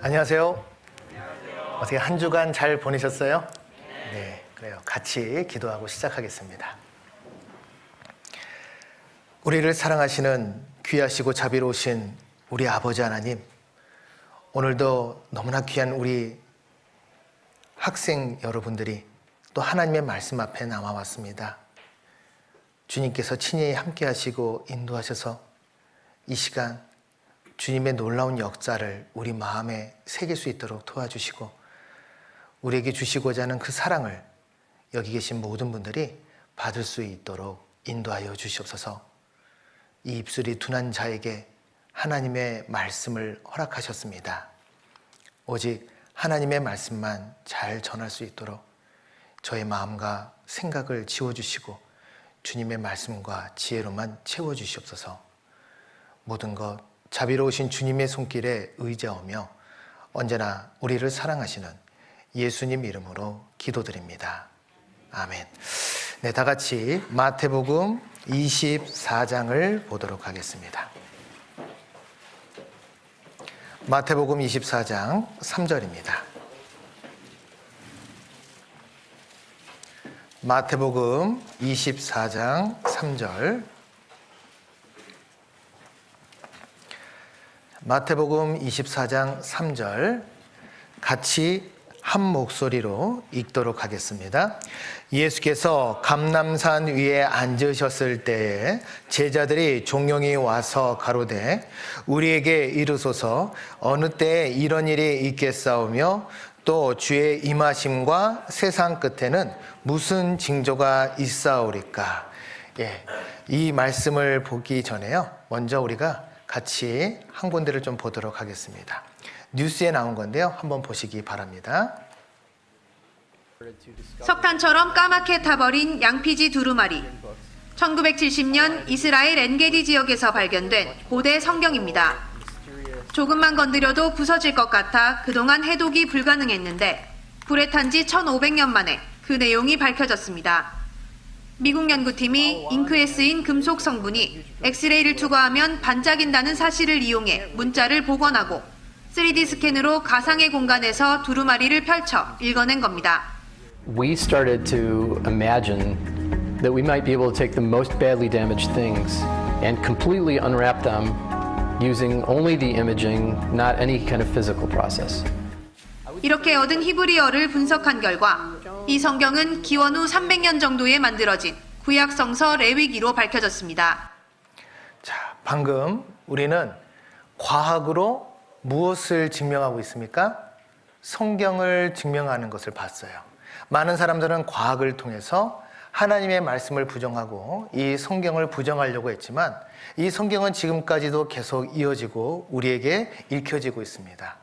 안녕하세요. 어떻게 한 주간 잘 보내셨어요? 네, 그래요. 같이 기도하고 시작하겠습니다. 우리를 사랑하시는 귀하시고 자비로우신 우리 아버지 하나님, 오늘도 너무나 귀한 우리 학생 여러분들이 또 하나님의 말씀 앞에 남아왔습니다. 주님께서 친히 함께 하시고 인도하셔서 이 시간 주님의 놀라운 역사를 우리 마음에 새길 수 있도록 도와주시고 우리에게 주시고자 하는 그 사랑을 여기 계신 모든 분들이 받을 수 있도록 인도하여 주시옵소서. 이 입술이 둔한 자에게 하나님의 말씀을 허락하셨습니다. 오직 하나님의 말씀만 잘 전할 수 있도록 저의 마음과 생각을 지워주시고 주님의 말씀과 지혜로만 채워주시옵소서. 모든 것 자비로우신 주님의 손길에 의지하며 언제나 우리를 사랑하시는 예수님 이름으로 기도드립니다. 아멘. 네, 다 같이 마태복음 24장을 보도록 하겠습니다. 마태복음 24장 3절입니다. 마태복음 24장 3절. 마태복음 24장 3절 같이 한 목소리로 읽도록 하겠습니다. 예수께서 감람산 위에 앉으셨을 때에 제자들이 종용이 와서 가로되 우리에게 이르소서 어느 때에 이런 일이 있겠사오며 또 주의 임하심과 세상 끝에는 무슨 징조가 있사오리까. 이 말씀을 보기 전에요, 먼저 우리가 같이 한 군데를 좀 보도록 하겠습니다. 뉴스에 나온 건데요, 한번 보시기 바랍니다. 석탄처럼 까맣게 타버린 양피지 두루마리. 1970년 이스라엘 엔게디 지역에서 발견된 고대 성경입니다. 조금만 건드려도 부서질 것 같아 그동안 해독이 불가능했는데 불에 탄 지 1500년 만에 그 내용이 밝혀졌습니다. 미국 연구팀이 잉크에 쓰인 금속 성분이 엑스레이를 투과하면 반짝인다는 사실을 이용해 문자를 복원하고 3D 스캔으로 가상의 공간에서 두루마리를 펼쳐 읽어낸 겁니다. We started to imagine that we might be able to take the most badly damaged things and completely unwrap them using only the imaging, not any kind of physical process. 이렇게 얻은 히브리어를 분석한 결과 이 성경은 기원 후 300년 정도에 만들어진 구약 성서 레위기로 밝혀졌습니다. 자, 방금 우리는 과학으로 무엇을 증명하고 있습니까? 성경을 증명하는 것을 봤어요. 많은 사람들은 과학을 통해서 하나님의 말씀을 부정하고 이 성경을 부정하려고 했지만 이 성경은 지금까지도 계속 이어지고 우리에게 읽혀지고 있습니다.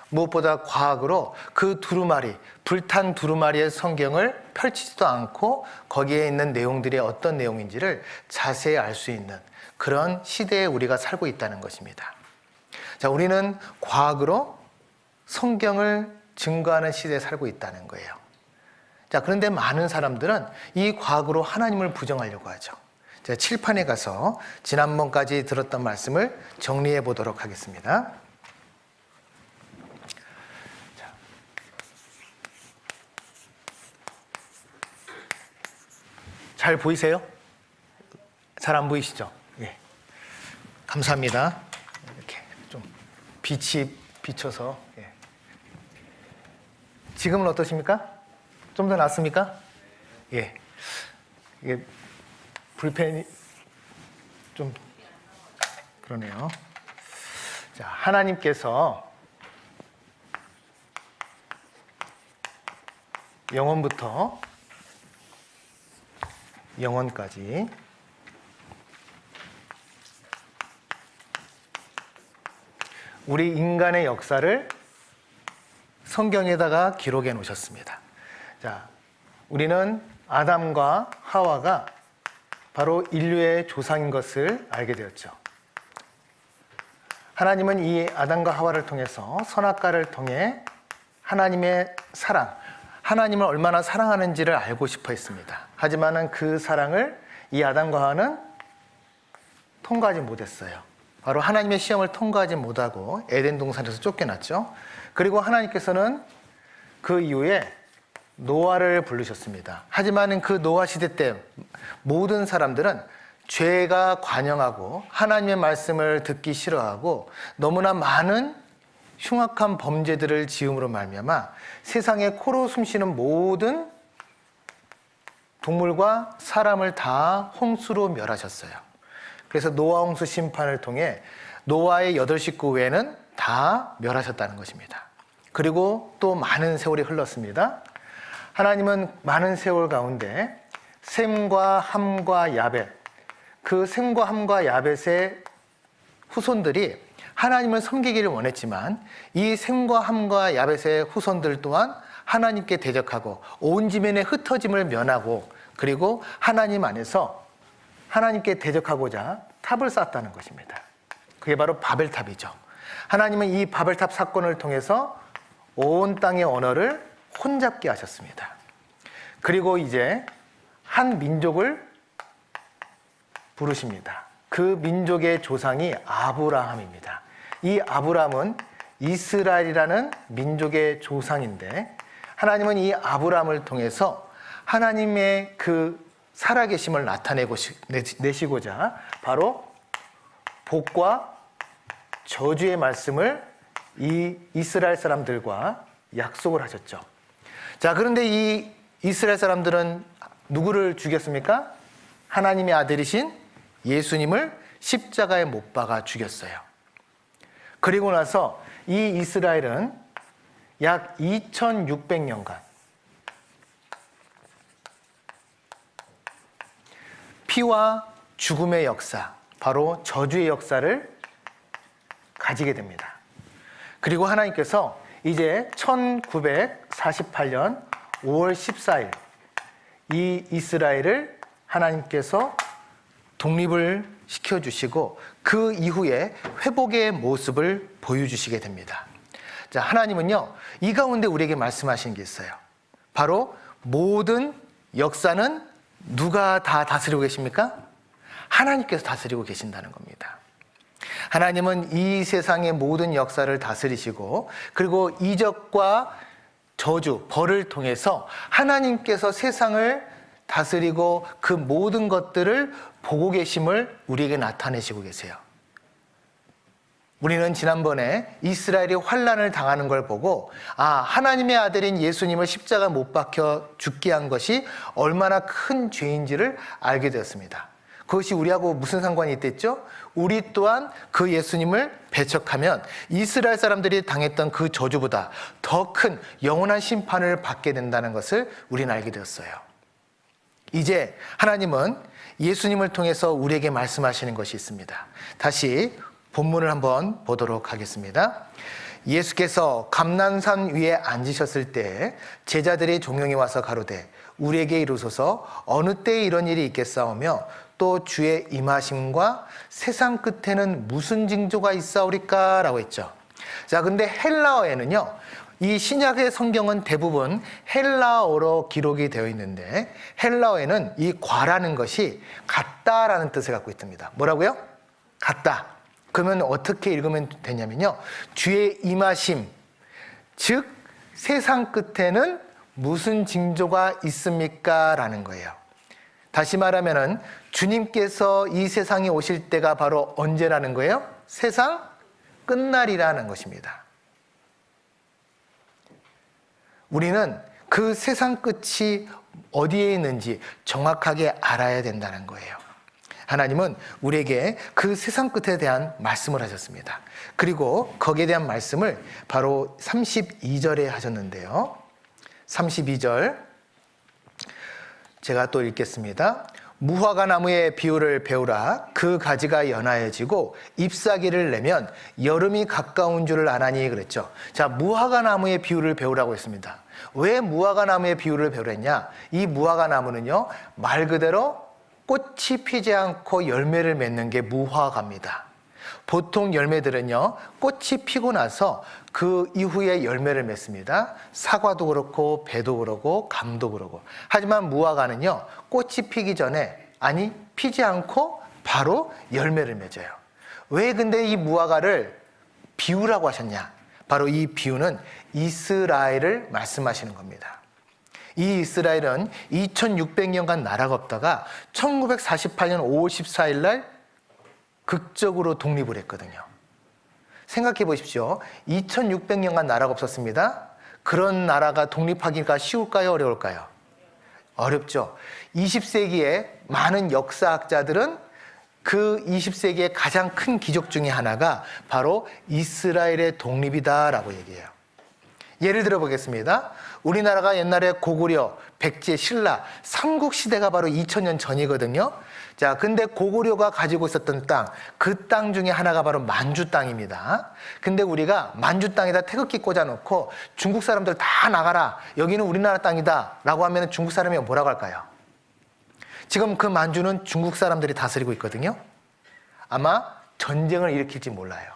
무엇보다 과학으로 그 두루마리, 불탄 두루마리의 성경을 펼치지도 않고 거기에 있는 내용들이 어떤 내용인지를 자세히 알 수 있는 그런 시대에 우리가 살고 있다는 것입니다. 자, 우리는 과학으로 성경을 증거하는 시대에 살고 있다는 거예요. 자, 그런데 많은 사람들은 이 과학으로 하나님을 부정하려고 하죠. 제가 칠판에 가서 지난번까지 들었던 말씀을 정리해 보도록 하겠습니다. 잘 보이세요? 잘 안 보이시죠? 예. 감사합니다. 이렇게 좀 빛이 비쳐서. 예. 지금은 어떠십니까? 좀 더 낫습니까? 예. 이게 불펜이 좀 그러네요. 자, 하나님께서 영원부터 영원까지 우리 인간의 역사를 성경에다가 기록해 놓으셨습니다. 자, 우리는 아담과 하와가 바로 인류의 조상인 것을 알게 되었죠. 하나님은 이 아담과 하와를 통해서 선악과를 통해 하나님의 사랑, 하나님을 얼마나 사랑하는지를 알고 싶어 했습니다. 하지만 그 사랑을 이 아담과 하와는 통과하지 못했어요. 바로 하나님의 시험을 통과하지 못하고 에덴 동산에서 쫓겨났죠. 그리고 하나님께서는 그 이후에 노아를 부르셨습니다. 하지만 그 노아 시대 때 모든 사람들은 죄가 관영하고 하나님의 말씀을 듣기 싫어하고 너무나 많은 흉악한 범죄들을 지음으로 말미암아 세상에 코로 숨쉬는 모든 동물과 사람을 다 홍수로 멸하셨어요. 그래서 노아 홍수 심판을 통해 노아의 8식구 외에는 다 멸하셨다는 것입니다. 그리고 또 많은 세월이 흘렀습니다. 하나님은 많은 세월 가운데 셈과 함과 야벳, 그 셈과 함과 야벳의 후손들이 하나님을 섬기기를 원했지만 이 셈과 함과 야벳의 후손들 또한 하나님께 대적하고 온 지면의 흩어짐을 면하고 그리고 하나님 안에서 하나님께 대적하고자 탑을 쌓았다는 것입니다. 그게 바로 바벨탑이죠. 하나님은 이 바벨탑 사건을 통해서 온 땅의 언어를 혼잡게 하셨습니다. 그리고 이제 한 민족을 부르십니다. 그 민족의 조상이 아브라함입니다. 이 아브라함은 이스라엘이라는 민족의 조상인데 하나님은 이 아브라함을 통해서 하나님의 그 살아계심을 나타내시고자 바로 복과 저주의 말씀을 이 이스라엘 사람들과 약속을 하셨죠. 자, 그런데 이 이스라엘 사람들은 누구를 죽였습니까? 하나님의 아들이신 예수님을 십자가에 못 박아 죽였어요. 그리고 나서 이 이스라엘은 약 2600년간 피와 죽음의 역사, 바로 저주의 역사를 가지게 됩니다. 그리고 하나님께서 이제 1948년 5월 14일 이 이스라엘을 하나님께서 독립을 시켜주시고 그 이후에 회복의 모습을 보여주시게 됩니다. 자, 하나님은요, 이 가운데 우리에게 말씀하신 게 있어요. 바로 모든 역사는 누가 다 다스리고 계십니까? 하나님께서 다스리고 계신다는 겁니다. 하나님은 이 세상의 모든 역사를 다스리시고 그리고 이적과 저주, 벌을 통해서 하나님께서 세상을 다스리고 그 모든 것들을 보고 계심을 우리에게 나타내시고 계세요. 우리는 지난번에 이스라엘이 환난을 당하는 걸 보고 하나님의 아들인 예수님을 십자가 못 박혀 죽게 한 것이 얼마나 큰 죄인지를 알게 되었습니다. 그것이 우리하고 무슨 상관이 있댔죠? 우리 또한 그 예수님을 배척하면 이스라엘 사람들이 당했던 그 저주보다 더 큰 영원한 심판을 받게 된다는 것을 우리는 알게 되었어요. 이제 하나님은 예수님을 통해서 우리에게 말씀하시는 것이 있습니다. 다시 본문을 한번 보도록 하겠습니다. 예수께서 감난산 위에 앉으셨을 때 제자들이 종용이 와서 가로되 우리에게 이루소서 어느 때에 이런 일이 있겠사오며 또 주의 임하심과 세상 끝에는 무슨 징조가 있사오리까? 라고 했죠. 자, 근데 헬라어에는요, 이 신약의 성경은 대부분 헬라어로 기록이 되어 있는데 헬라어에는 이 과라는 것이 같다라는 뜻을 갖고 있습니다. 뭐라고요? 같다. 그러면 어떻게 읽으면 되냐면요, 주의 임하심, 즉 세상 끝에는 무슨 징조가 있습니까? 라는 거예요. 다시 말하면은 주님께서 이 세상에 오실 때가 바로 언제라는 거예요? 세상 끝날이라는 것입니다. 우리는 그 세상 끝이 어디에 있는지 정확하게 알아야 된다는 거예요. 하나님은 우리에게 그 세상 끝에 대한 말씀을 하셨습니다. 그리고 거기에 대한 말씀을 바로 32절에 하셨는데요. 32절 제가 또 읽겠습니다. 무화과 나무의 비유를 배우라. 그 가지가 연하여지고 잎사귀를 내면 여름이 가까운 줄을 아나니 그랬죠. 자, 무화과 나무의 비유를 배우라고 했습니다. 왜 무화과 나무의 비유를 배우랬냐? 이 무화과 나무는요, 말 그대로 꽃이 피지 않고 열매를 맺는 게 무화과입니다. 보통 열매들은요, 꽃이 피고 나서 그 이후에 열매를 맺습니다. 사과도 그렇고 배도 그렇고 감도 그렇고. 하지만 무화과는요, 꽃이 피기 전에, 아니 피지 않고 바로 열매를 맺어요. 왜 근데 이 무화과를 비유라고 하셨냐? 바로 이 비유는 이스라엘을 말씀하시는 겁니다. 이 이스라엘은 2600년간 나라가 없다가 1948년 5월 14일 날 극적으로 독립을 했거든요. 생각해 보십시오. 2600년간 나라가 없었습니다. 그런 나라가 독립하기가 쉬울까요? 어려울까요? 어렵죠. 20세기에 많은 역사학자들은 그 20세기의 가장 큰 기적 중에 하나가 바로 이스라엘의 독립이다라고 얘기해요. 예를 들어 보겠습니다. 우리나라가 옛날에 고구려, 백제, 신라, 삼국시대가 바로 2000년 전이거든요. 자, 근데 고구려가 가지고 있었던 땅, 그 땅 중에 하나가 바로 만주 땅입니다. 근데 우리가 만주 땅에다 태극기 꽂아놓고 중국 사람들 다 나가라, 여기는 우리나라 땅이다 라고 하면 중국 사람이 뭐라고 할까요? 지금 그 만주는 중국 사람들이 다스리고 있거든요. 아마 전쟁을 일으킬지 몰라요.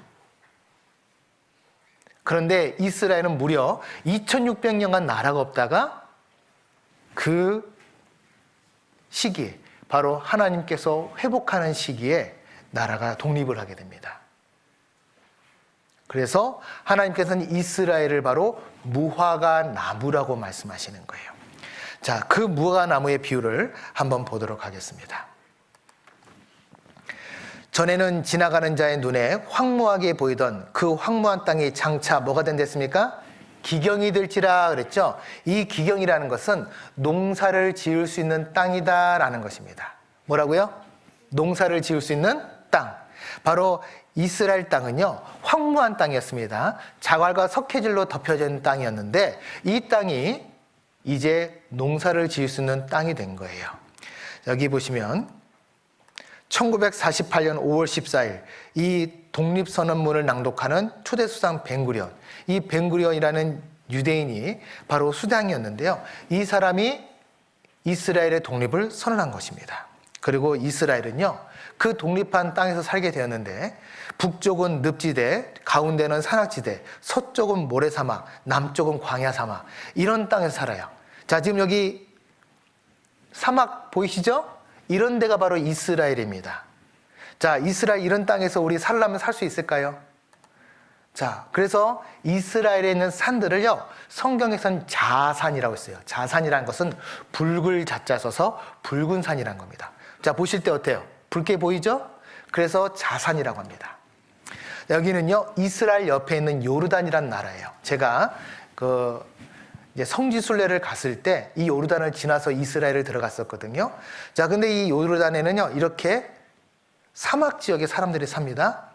그런데 이스라엘은 무려 2600년간 나라가 없다가 그 시기에, 바로 하나님께서 회복하는 시기에 나라가 독립을 하게 됩니다. 그래서 하나님께서는 이스라엘을 바로 무화과 나무라고 말씀하시는 거예요. 자, 그 무화과 나무의 비유를 한번 보도록 하겠습니다. 전에는 지나가는 자의 눈에 황무하게 보이던 그 황무한 땅이 장차 뭐가 된댔습니까? 기경이 될지라 그랬죠. 이 기경이라는 것은 농사를 지을 수 있는 땅이다라는 것입니다. 뭐라고요? 농사를 지을 수 있는 땅. 바로 이스라엘 땅은요, 황무한 땅이었습니다. 자갈과 석회질로 덮여져 있는 땅이었는데 이 땅이 이제 농사를 지을 수 있는 땅이 된 거예요. 여기 보시면 1948년 5월 14일 이 독립선언문을 낭독하는 초대수상 벤구리온, 이 벤구리온이라는 유대인이 바로 수장이었는데요. 이 사람이 이스라엘의 독립을 선언한 것입니다. 그리고 이스라엘은요, 그 독립한 땅에서 살게 되었는데 북쪽은 늪지대, 가운데는 산악지대, 서쪽은 모래사막, 남쪽은 광야사막, 이런 땅에서 살아요. 자, 지금 여기 사막 보이시죠? 이런 데가 바로 이스라엘입니다. 자, 이스라엘 이런 땅에서 우리 살려면 살 수 있을까요? 자, 그래서 이스라엘에 있는 산들을요, 성경에서는 자산이라고 했어요. 자산이라는 것은 붉을 자자 써서 붉은 산이란 겁니다. 자, 보실 때 어때요? 붉게 보이죠? 그래서 자산이라고 합니다. 여기는요, 이스라엘 옆에 있는 요르단이란 나라예요. 제가 이제 성지순례를 갔을 때 이 요르단을 지나서 이스라엘을 들어갔었거든요. 자, 근데 이 요르단에는요, 이렇게 사막 지역에 사람들이 삽니다.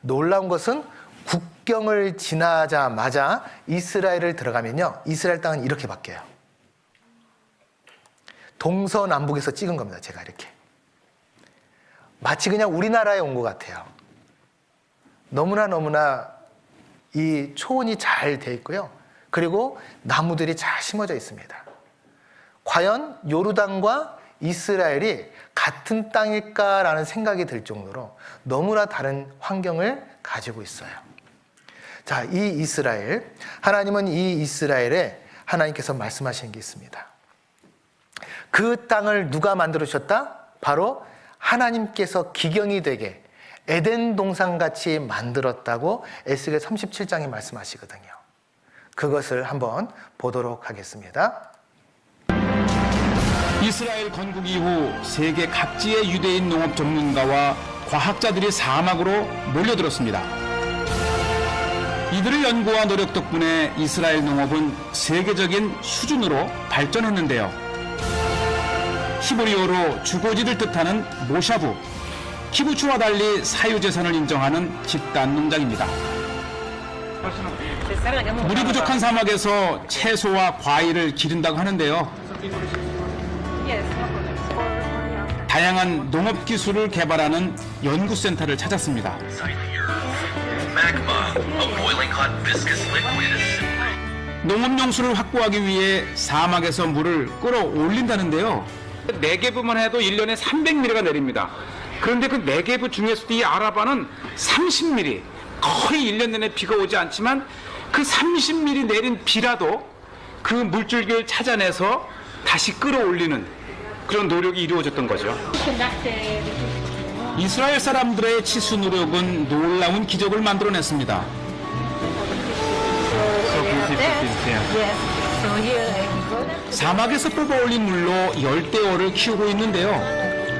놀라운 것은 국경을 지나자마자 이스라엘을 들어가면요, 이스라엘 땅은 이렇게 바뀌어요. 동서남북에서 찍은 겁니다. 제가 이렇게. 마치 그냥 우리나라에 온 것 같아요. 너무나 이 초원이 잘 돼 있고요. 그리고 나무들이 잘 심어져 있습니다. 과연 요르단과 이스라엘이 같은 땅일까라는 생각이 들 정도로 너무나 다른 환경을 가지고 있어요. 자, 이 이스라엘, 하나님은 이 이스라엘에 하나님께서 말씀하신 게 있습니다. 그 땅을 누가 만들으셨다? 바로 하나님께서 기경이 되게 에덴 동산같이 만들었다고 에스겔 37장에 말씀하시거든요. 그것을 한번 보도록 하겠습니다. 이스라엘 건국 이후 세계 각지의 유대인 농업 전문가와 과학자들이 사막으로 몰려들었습니다. 이들의 연구와 노력 덕분에 이스라엘 농업은 세계적인 수준으로 발전했는데요. 히브리어로 주거지를 뜻하는 모샤브, 키부츠와 달리 사유재산을 인정하는 집단 농장입니다. 물이 부족한 사막에서 채소와 과일을 기른다고 하는데요. 다양한 농업 기술을 개발하는 연구센터를 찾았습니다. 농업용수를 확보하기 위해 사막에서 물을 끌어올린다는데요. 네게브만 해도 1년에 300mm가 내립니다. 그런데 그 네게브 중에서도 이 아라바는 30mm, 거의 1년 내내 비가 오지 않지만 그 30mm 내린 비라도 그 물줄기를 찾아내서 다시 끌어올리는 그런 노력이 이루어졌던 거죠. 이스라엘 사람들의 치수 노력은 놀라운 기적을 만들어냈습니다. 사막에서 뽑아올린 물로 열대어를 키우고 있는데요.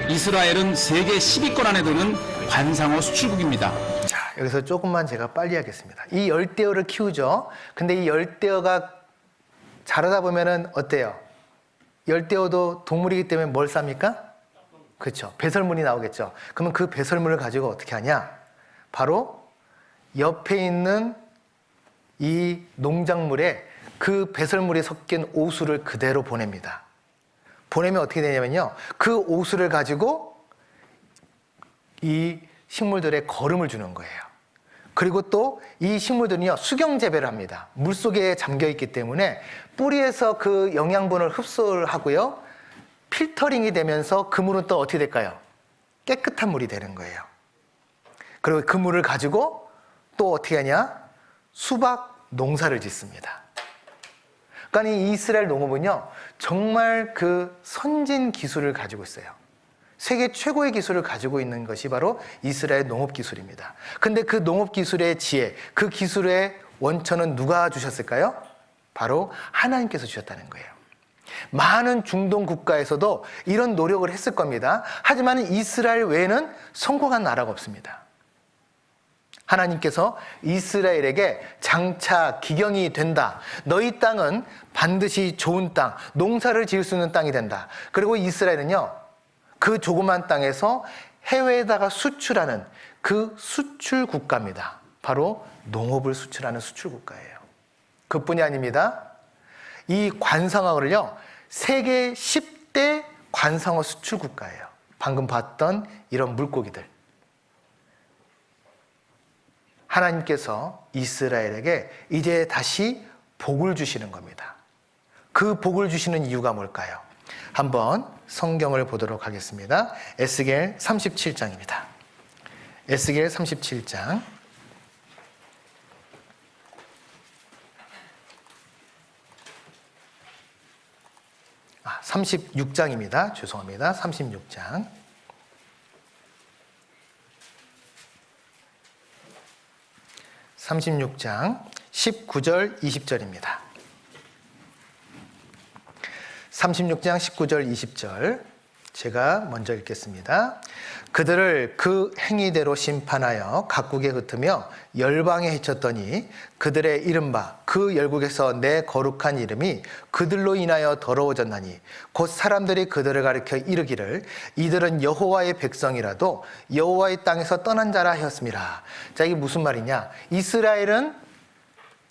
이스라엘은 세계 10위권 안에 드는 관상어 수출국입니다. 자, 여기서 조금만 제가 빨리 하겠습니다. 이 열대어를 키우죠. 근데 이 열대어가 자라다 보면은 어때요? 열대어도 동물이기 때문에 뭘 쌉니까? 그렇죠. 배설물이 나오겠죠. 그러면 그 배설물을 가지고 어떻게 하냐? 바로 옆에 있는 이 농작물에 그 배설물이 섞인 오수를 그대로 보냅니다. 보내면 어떻게 되냐면요. 그 오수를 가지고 이 식물들의 거름을 주는 거예요. 그리고 또 이 식물들은요, 수경 재배를 합니다. 물 속에 잠겨 있기 때문에 뿌리에서 그 영양분을 흡수를 하고요. 필터링이 되면서 그 물은 또 어떻게 될까요? 깨끗한 물이 되는 거예요. 그리고 그 물을 가지고 또 어떻게 하냐? 수박 농사를 짓습니다. 그러니까 이 이스라엘 농업은요, 정말 그 선진 기술을 가지고 있어요. 세계 최고의 기술을 가지고 있는 것이 바로 이스라엘 농업 기술입니다. 근데 그 농업 기술의 지혜, 그 기술의 원천은 누가 주셨을까요? 바로 하나님께서 주셨다는 거예요. 많은 중동 국가에서도 이런 노력을 했을 겁니다. 하지만 이스라엘 외에는 성공한 나라가 없습니다. 하나님께서 이스라엘에게 장차 기경이 된다. 너희 땅은 반드시 좋은 땅, 농사를 지을 수 있는 땅이 된다. 그리고 이스라엘은요, 그 조그만 땅에서 해외에다가 수출하는 그 수출 국가입니다. 바로 농업을 수출하는 수출 국가예요. 그뿐이 아닙니다. 이 관상어를요, 세계 10대 관상어 수출 국가예요. 방금 봤던 이런 물고기들. 하나님께서 이스라엘에게 이제 다시 복을 주시는 겁니다. 그 복을 주시는 이유가 뭘까요? 한번 성경을 보도록 하겠습니다. 에스겔 37장입니다. 에스겔 37장. 36장입니다. 죄송합니다. 36장. 36장 19절 20절입니다. 36장 19절 20절 제가 먼저 읽겠습니다. 그들을 그 행위대로 심판하여 각국에 흩으며 열방에 해쳤더니 그들의 이른바 그 열국에서 내 거룩한 이름이 그들로 인하여 더러워졌나니 곧 사람들이 그들을 가리켜 이르기를 이들은 여호와의 백성이라도 여호와의 땅에서 떠난 자라 하였습니다. 자, 이게 무슨 말이냐? 이스라엘은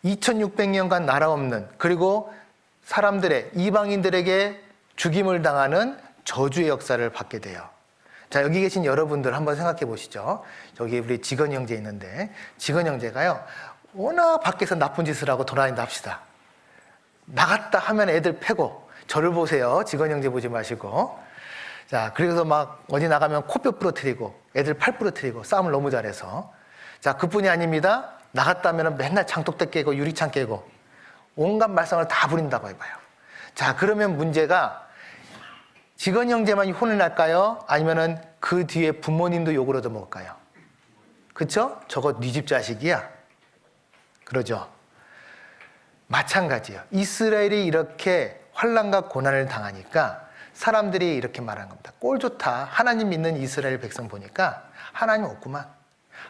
2600년간 나라 없는, 그리고 사람들의, 이방인들에게 죽임을 당하는 저주의 역사를 받게 돼요. 자, 여기 계신 여러분들 한번 생각해 보시죠. 저기 우리 직원 형제 있는데, 직원 형제가요, 워낙 밖에서 나쁜 짓을 하고 돌아다닌다 합시다. 나갔다 하면 애들 패고, 저를 보세요. 직원 형제 보지 마시고. 자, 그래서 막 어디 나가면 코뼈 부러뜨리고, 애들 팔 부러뜨리고, 싸움을 너무 잘해서. 자, 그뿐이 아닙니다. 나갔다 하면 맨날 장독대 깨고, 유리창 깨고, 온갖 말썽을 다 부린다고 해봐요. 자, 그러면 문제가 직원 형제만 혼을 날까요? 아니면은 그 뒤에 부모님도 욕을 얻어먹을까요? 그쵸? 저거 네 집 자식이야. 그러죠? 마찬가지예요. 이스라엘이 이렇게 환난과 고난을 당하니까 사람들이 이렇게 말하는 겁니다. 꼴 좋다. 하나님 믿는 이스라엘 백성 보니까 하나님 없구만.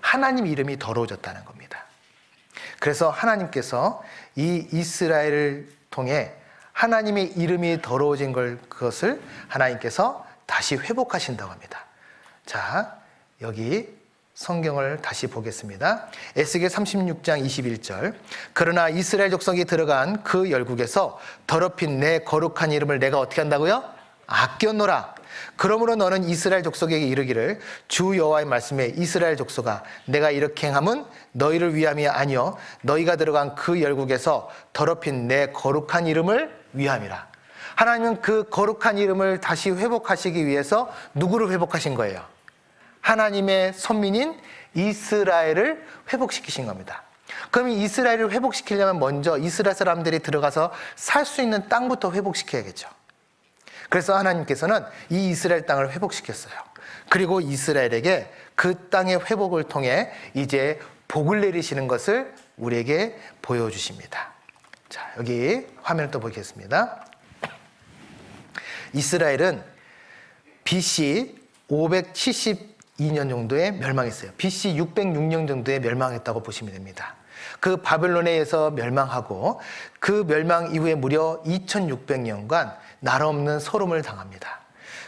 하나님 이름이 더러워졌다는 겁니다. 그래서 하나님께서 이 이스라엘을 통해 하나님의 이름이 더러워진 그것을 하나님께서 다시 회복하신다고 합니다. 자, 여기 성경을 다시 보겠습니다. 에스겔 36장 21절. 그러나 이스라엘 족속이 들어간 그 열국에서 더럽힌 내 거룩한 이름을 내가 어떻게 한다고요? 아꼈노라. 그러므로 너는 이스라엘 족속에게 이르기를 주 여호와의 말씀에 이스라엘 족속아 내가 이렇게 행함은 너희를 위함이 아니요 너희가 들어간 그 열국에서 더럽힌 내 거룩한 이름을 위함이라. 하나님은 그 거룩한 이름을 다시 회복하시기 위해서 누구를 회복하신 거예요? 하나님의 선민인 이스라엘을 회복시키신 겁니다. 그럼 이스라엘을 회복시키려면 먼저 이스라엘 사람들이 들어가서 살 수 있는 땅부터 회복시켜야겠죠. 그래서 하나님께서는 이 이스라엘 땅을 회복시켰어요. 그리고 이스라엘에게 그 땅의 회복을 통해 이제 복을 내리시는 것을 우리에게 보여주십니다. 자, 여기 화면을 또 보겠습니다. 이스라엘은 BC 572년 정도에 멸망했어요. BC 606년 정도에 멸망했다고 보시면 됩니다. 그 바벨론에 의해서 멸망하고 그 멸망 이후에 무려 2600년간 나라 없는 소름을 당합니다.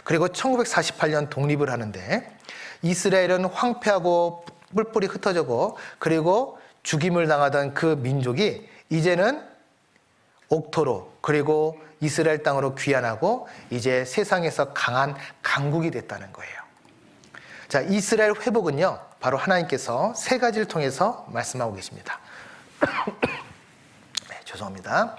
그리고 1948년 독립을 하는데 이스라엘은 황폐하고 뿔뿔이 흩어지고 그리고 죽임을 당하던 그 민족이 이제는 옥토로 그리고 이스라엘 땅으로 귀환하고 이제 세상에서 강한 강국이 됐다는 거예요. 자, 이스라엘 회복은요, 바로 하나님께서 세 가지를 통해서 말씀하고 계십니다. 네, 죄송합니다.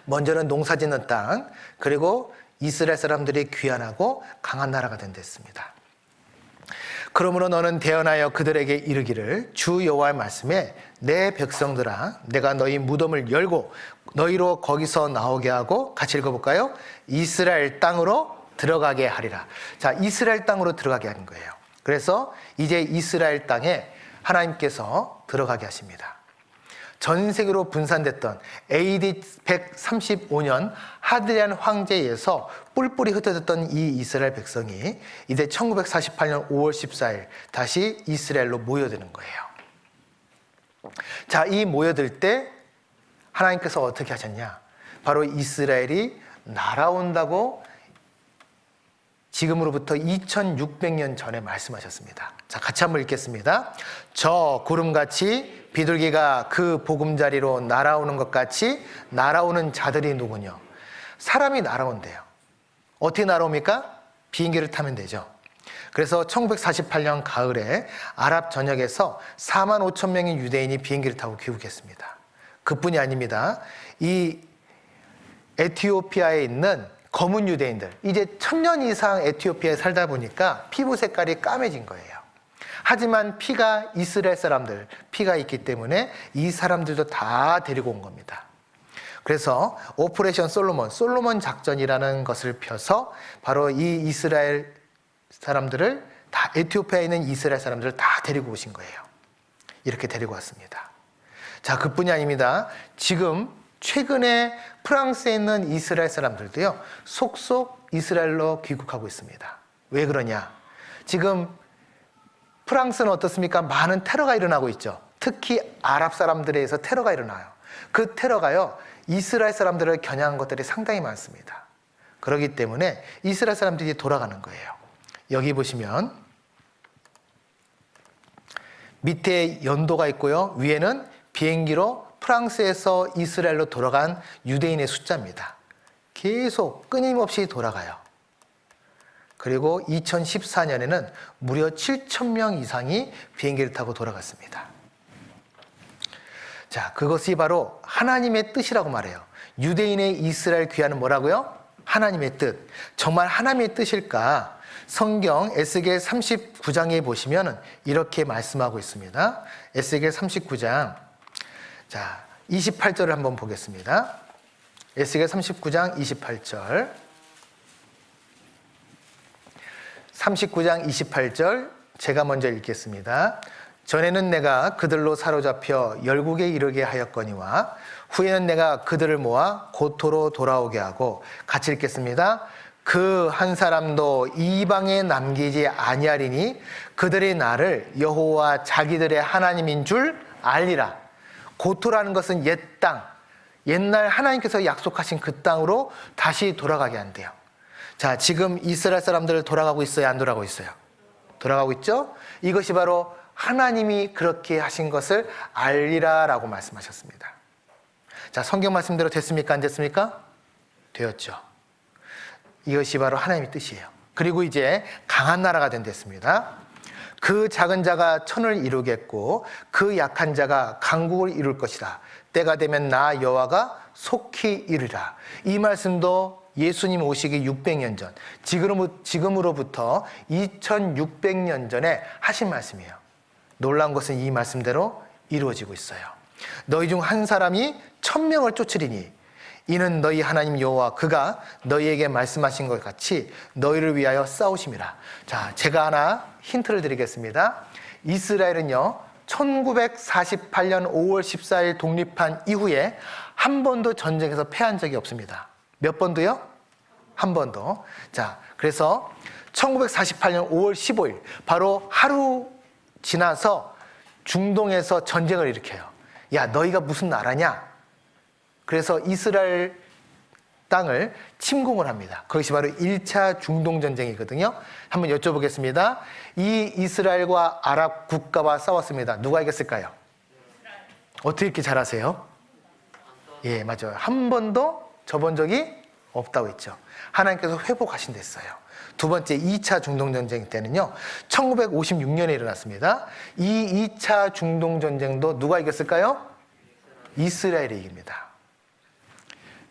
먼저는 농사 짓는 땅, 그리고 이스라엘 사람들이 귀환하고 강한 나라가 된댔습니다. 그러므로 너는 대언하여 그들에게 이르기를 주 여호와의 말씀에 내 백성들아 내가 너희 무덤을 열고 너희로 거기서 나오게 하고 같이 읽어볼까요? 이스라엘 땅으로 들어가게 하리라. 자, 이스라엘 땅으로 들어가게 하는 거예요. 그래서 이제 이스라엘 땅에 하나님께서 들어가게 하십니다. 전 세계로 분산됐던 AD 135년 하드리안 황제에 의해서 뿔뿔이 흩어졌던 이 이스라엘 백성이 이제 1948년 5월 14일 다시 이스라엘로 모여드는 거예요. 자, 이 모여들 때 하나님께서 어떻게 하셨냐? 바로 이스라엘이 날아온다고 지금으로부터 2600년 전에 말씀하셨습니다. 자, 같이 한번 읽겠습니다. 저 구름같이 비둘기가 그 보금자리로 날아오는 것 같이 날아오는 자들이 누구냐? 사람이 날아온대요. 어떻게 날아옵니까? 비행기를 타면 되죠. 그래서 1948년 가을에 아랍 전역에서 4만 5천 명의 유대인이 비행기를 타고 귀국했습니다. 그뿐이 아닙니다. 이 에티오피아에 있는 검은 유대인들, 이제 1000년 이상 에티오피아에 살다 보니까 피부 색깔이 까매진 거예요. 하지만 피가 이스라엘 사람들, 피가 있기 때문에 이 사람들도 다 데리고 온 겁니다. 그래서 오퍼레이션 솔로몬 작전이라는 것을 펴서 바로 이 이스라엘 사람들을 다, 에티오피아에 있는 이스라엘 사람들을 다 데리고 오신 거예요. 이렇게 데리고 왔습니다. 자, 그뿐이 아닙니다. 지금 최근에 프랑스에 있는 이스라엘 사람들도요, 속속 이스라엘로 귀국하고 있습니다. 왜 그러냐? 지금 프랑스는 어떻습니까? 많은 테러가 일어나고 있죠. 특히 아랍 사람들에 의해서 테러가 일어나요. 그 테러가요, 이스라엘 사람들을 겨냥한 것들이 상당히 많습니다. 그렇기 때문에 이스라엘 사람들이 돌아가는 거예요. 여기 보시면 밑에 연도가 있고요, 위에는 비행기로 프랑스에서 이스라엘로 돌아간 유대인의 숫자입니다. 계속 끊임없이 돌아가요. 그리고 2014년에는 무려 7,000명 이상이 비행기를 타고 돌아갔습니다. 자, 그것이 바로 하나님의 뜻이라고 말해요. 유대인의 이스라엘 귀환은 뭐라고요? 하나님의 뜻. 정말 하나님의 뜻일까? 성경 에스겔 39장에 보시면 이렇게 말씀하고 있습니다. 에스겔 39장, 자, 28절을 한번 보겠습니다. 에스겔 39장 28절. 39장 28절 제가 먼저 읽겠습니다. 전에는 내가 그들로 사로잡혀 열국에 이르게 하였거니와 후에는 내가 그들을 모아 고토로 돌아오게 하고, 같이 읽겠습니다. 그 한 사람도 이방에 남기지 아니하리니 그들이 나를 여호와 자기들의 하나님인 줄 알리라. 고토라는 것은 옛 땅, 옛날 하나님께서 약속하신 그 땅으로 다시 돌아가게 한대요. 자, 지금 이스라엘 사람들 돌아가고 있어요? 안 돌아가고 있어요? 돌아가고 있죠? 이것이 바로 하나님이 그렇게 하신 것을 알리라라고 말씀하셨습니다. 자, 성경 말씀대로 됐습니까? 안 됐습니까? 되었죠. 이것이 바로 하나님의 뜻이에요. 그리고 이제 강한 나라가 된댔습니다. 그 작은 자가 천을 이루겠고 그 약한 자가 강국을 이룰 것이다. 때가 되면 나 여호와가 속히 이르라. 이 말씀도 예수님 오시기 600년 전, 지금으로부터 2600년 전에 하신 말씀이에요. 놀라운 것은 이 말씀대로 이루어지고 있어요. 너희 중 한 사람이 1000명을 쫓으리니 이는 너희 하나님 여호와 그가 너희에게 말씀하신 것 같이 너희를 위하여 싸우심이라. 자, 제가 하나 힌트를 드리겠습니다. 이스라엘은요 1948년 5월 14일 독립한 이후에 한 번도 전쟁에서 패한 적이 없습니다. 몇 번도요? 한 번도. 자, 그래서 1948년 5월 15일 바로 하루 지나서 중동에서 전쟁을 일으켜요. 야, 너희가 무슨 나라냐? 그래서 이스라엘 땅을 침공을 합니다. 그것이 바로 1차 중동전쟁이거든요. 한번 여쭤보겠습니다. 이 이스라엘과 아랍 국가와 싸웠습니다. 누가 이겼을까요? 어떻게 이렇게 잘하세요? 예, 맞아요. 한 번도 져본 적이 없다고 했죠. 하나님께서 회복하신댔어요. 두 번째 2차 중동전쟁 때는요 1956년에 일어났습니다. 이 2차 중동전쟁도 누가 이겼을까요? 이스라엘이 이깁니다.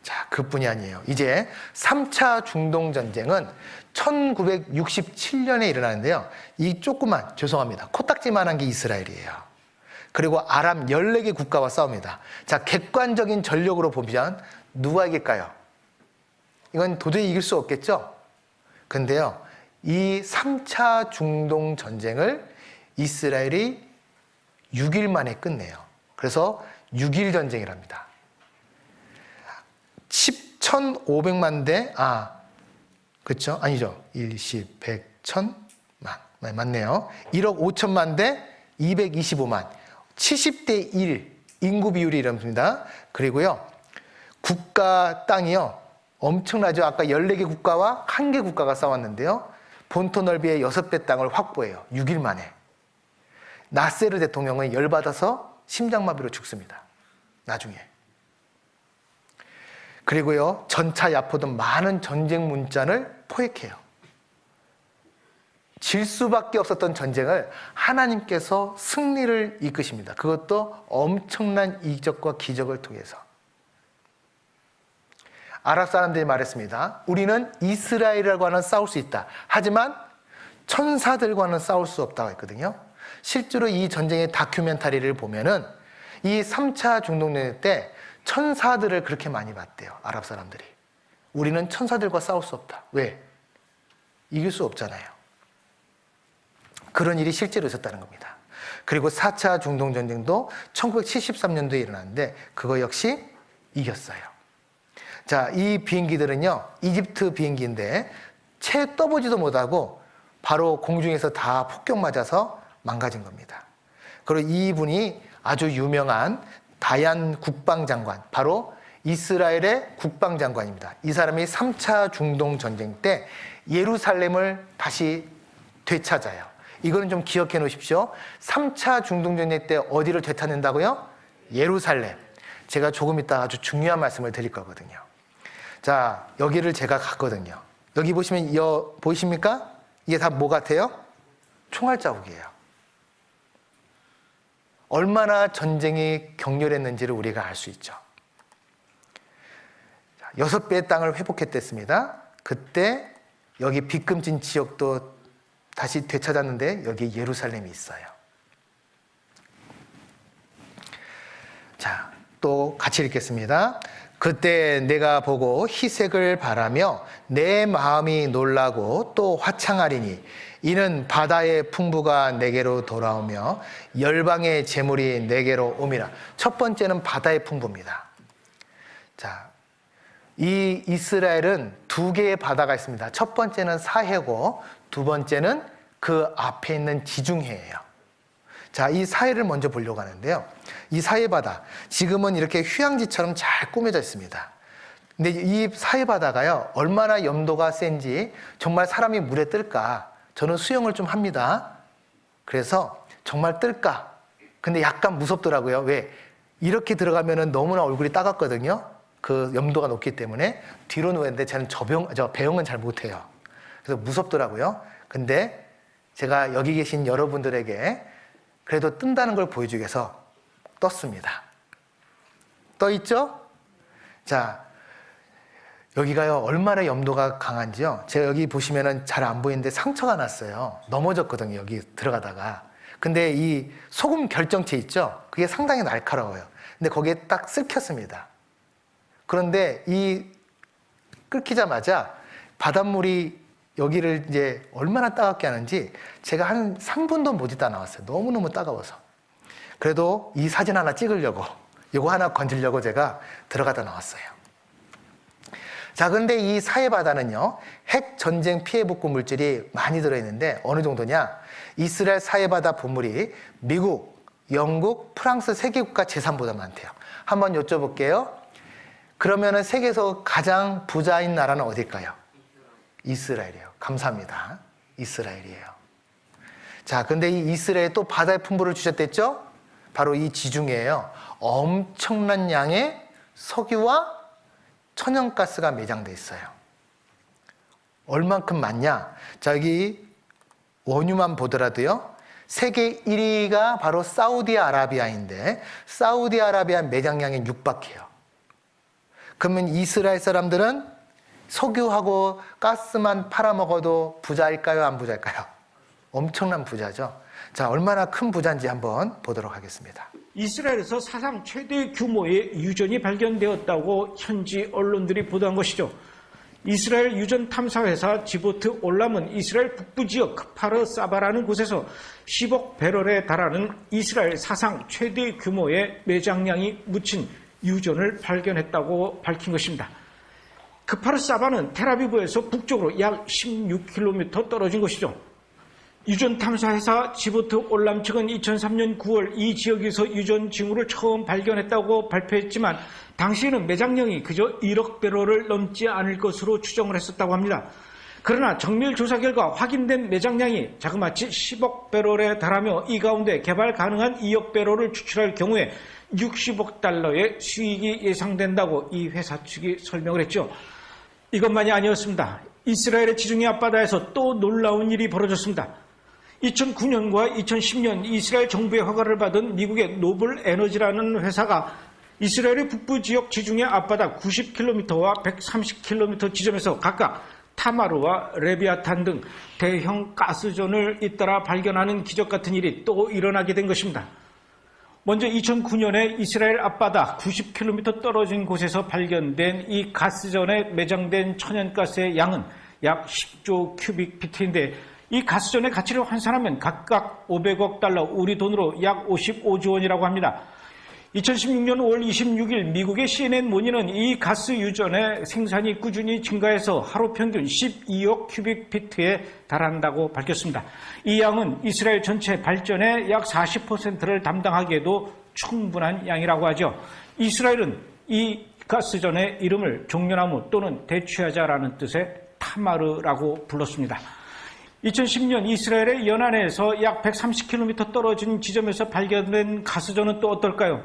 자, 그뿐이 아니에요. 이제 3차 중동전쟁은 1967년에 일어나는데요. 이 조그만, 죄송합니다, 코딱지만한 게 이스라엘이에요. 그리고 아랍 14개 국가와 싸웁니다. 자, 객관적인 전력으로 보면 누가 이길까요? 이건 도저히 이길 수 없겠죠? 근데요, 이 3차 중동전쟁을 이스라엘이 6일 만에 끝내요. 그래서 6일 전쟁이랍니다. 1,500만 대, 그렇죠? 아니죠. 1, 10, 100, 1000만. 맞네요. 1억 5천만 대 225만. 70대 1 인구 비율이 이랍니다. 그리고요, 국가 땅이요, 엄청나죠. 아까 14개 국가와 1개 국가가 싸웠는데요. 본토 넓이의 6배 땅을 확보해요. 6일 만에. 나세르 대통령은 열받아서 심장마비로 죽습니다. 나중에. 그리고요, 전차 야포등 많은 전쟁 문자를 포획해요. 질 수밖에 없었던 전쟁을 하나님께서 승리를 이끄십니다. 그것도 엄청난 이적과 기적을 통해서. 아랍 사람들이 말했습니다. 우리는 이스라엘과는 싸울 수 있다. 하지만 천사들과는 싸울 수 없다고 했거든요. 실제로 이 전쟁의 다큐멘터리를 보면은 이 3차 중동전쟁 때 천사들을 그렇게 많이 봤대요. 아랍 사람들이. 우리는 천사들과 싸울 수 없다. 왜? 이길 수 없잖아요. 그런 일이 실제로 있었다는 겁니다. 그리고 4차 중동전쟁도 1973년도에 일어났는데 그거 역시 이겼어요. 자, 이 비행기들은요, 이집트 비행기인데 채 떠보지도 못하고 바로 공중에서 다 폭격 맞아서 망가진 겁니다. 그리고 이분이 아주 유명한 다얀 국방장관, 바로 이스라엘의 국방장관입니다. 이 사람이 3차 중동전쟁 때 예루살렘을 다시 되찾아요. 이거는 좀 기억해 놓으십시오. 3차 중동전쟁 때 어디를 되찾는다고요? 예루살렘. 제가 조금 이따 아주 중요한 말씀을 드릴 거거든요. 자, 여기를 제가 갔거든요. 여기 보시면 보이십니까? 이게 다 뭐 같아요? 총알 자국이에요. 얼마나 전쟁이 격렬했는지를 우리가 알 수 있죠. 6배의 땅을 회복했댔습니다. 그때 여기 빗금진 지역도 다시 되찾았는데 여기 예루살렘이 있어요. 자, 또 같이 읽겠습니다. 그때 내가 보고 희색을 바라며 내 마음이 놀라고 또 화창하리니 이는 바다의 풍부가 내게로 돌아오며 열방의 재물이 내게로 옴이라. 첫 번째는 바다의 풍부입니다. 자, 이 이스라엘은 2개의 바다가 있습니다. 첫 번째는 사해고 두 번째는 그 앞에 있는 지중해예요. 자, 이 사해를 먼저 보려고 하는데요. 이 사해 바다, 지금은 이렇게 휴양지처럼 잘 꾸며져 있습니다. 근데 이 사해 바다가요, 얼마나 염도가 센지 정말 사람이 물에 뜰까? 저는 수영을 좀 합니다. 그래서 정말 뜰까? 근데 약간 무섭더라고요. 왜? 이렇게 들어가면은 너무나 얼굴이 따갑거든요. 그 염도가 높기 때문에 뒤로 누웠는데 저는 배영은 잘 못해요. 그래서 무섭더라고요. 근데 제가 여기 계신 여러분들에게 그래도 뜬다는 걸 보여주기 위해서 떴습니다. 떠 있죠? 자, 여기가요, 얼마나 염도가 강한지요. 제가 여기 보시면은 잘 안 보이는데 상처가 났어요. 넘어졌거든요, 여기 들어가다가. 근데 이 소금 결정체 있죠? 그게 상당히 날카로워요. 근데 거기에 딱 쓸켰습니다. 그런데 이 끓기자마자 바닷물이 여기를 이제 얼마나 따갑게 하는지 제가 한 3분도 못 있다 나왔어요. 너무너무 따가워서. 그래도 이 사진 하나 찍으려고, 이거 하나 건지려고 제가 들어가다 나왔어요. 자, 그런데 이 사해바다는요, 핵 전쟁 피해 복구 물질이 많이 들어있는데 어느 정도냐? 이스라엘 사해바다 보물이 미국, 영국, 프랑스 세 개 국가 재산보다 많대요. 한번 여쭤볼게요. 그러면은 세계에서 가장 부자인 나라는 어딜까요? 이스라엘이에요. 감사합니다. 이스라엘이에요. 자, 근데 이 이스라엘에 또 바다의 풍부를 주셨댔죠? 바로 이 지중해에요. 엄청난 양의 석유와 천연가스가 매장돼 있어요. 얼만큼 많냐? 자, 여기 원유만 보더라도요. 세계 1위가 바로 사우디아라비아인데 사우디아라비아 매장량이 6박해요. 그러면 이스라엘 사람들은 석유하고 가스만 팔아먹어도 부자일까요? 안 부자일까요? 엄청난 부자죠. 자, 얼마나 큰 부자인지 한번 보도록 하겠습니다. 이스라엘에서 사상 최대 규모의 유전이 발견되었다고 현지 언론들이 보도한 것이죠. 이스라엘 유전 탐사회사 지보트 올람은 이스라엘 북부 지역 크파르 사바라는 곳에서 10억 배럴에 달하는 이스라엘 사상 최대 규모의 매장량이 묻힌 유전을 발견했다고 밝힌 것입니다. 크파르 사바는 텔아비브에서 북쪽으로 약 16km 떨어진 곳이죠. 유전 탐사회사 지보트 올람 측은 2003년 9월 이 지역에서 유전 징후를 처음 발견했다고 발표했지만 당시에는 매장량이 그저 1억 배럴을 넘지 않을 것으로 추정을 했었다고 합니다. 그러나 정밀 조사 결과 확인된 매장량이 자그마치 10억 배럴에 달하며 이 가운데 개발 가능한 2억 배럴을 추출할 경우에 60억 달러의 수익이 예상된다고 이 회사 측이 설명을 했죠. 이것만이 아니었습니다. 이스라엘의 지중해 앞바다에서 또 놀라운 일이 벌어졌습니다. 2009년과 2010년 이스라엘 정부의 허가를 받은 미국의 노블 에너지라는 회사가 이스라엘의 북부 지역 지중해 앞바다 90km와 130km 지점에서 각각 타마르와 레비아탄 등 대형 가스전을 잇따라 발견하는 기적 같은 일이 또 일어나게 된 것입니다. 먼저 2009년에 이스라엘 앞바다 90km 떨어진 곳에서 발견된 이 가스전에 매장된 천연가스의 양은 약 10조 큐빅피트인데 이 가스전의 가치를 환산하면 각각 500억 달러, 우리 돈으로 약 55조 원이라고 합니다. 2016년 5월 26일 미국의 CNN 모니는 이 가스 유전의 생산이 꾸준히 증가해서 하루 평균 12억 큐빅피트에 달한다고 밝혔습니다. 이 양은 이스라엘 전체 발전의 약 40%를 담당하기에도 충분한 양이라고 하죠. 이스라엘은 이 가스전의 이름을 종려나무 또는 대취하자라는 뜻의 타마르라고 불렀습니다. 2010년 이스라엘의 연안에서 약 130km 떨어진 지점에서 발견된 가스전은 또 어떨까요?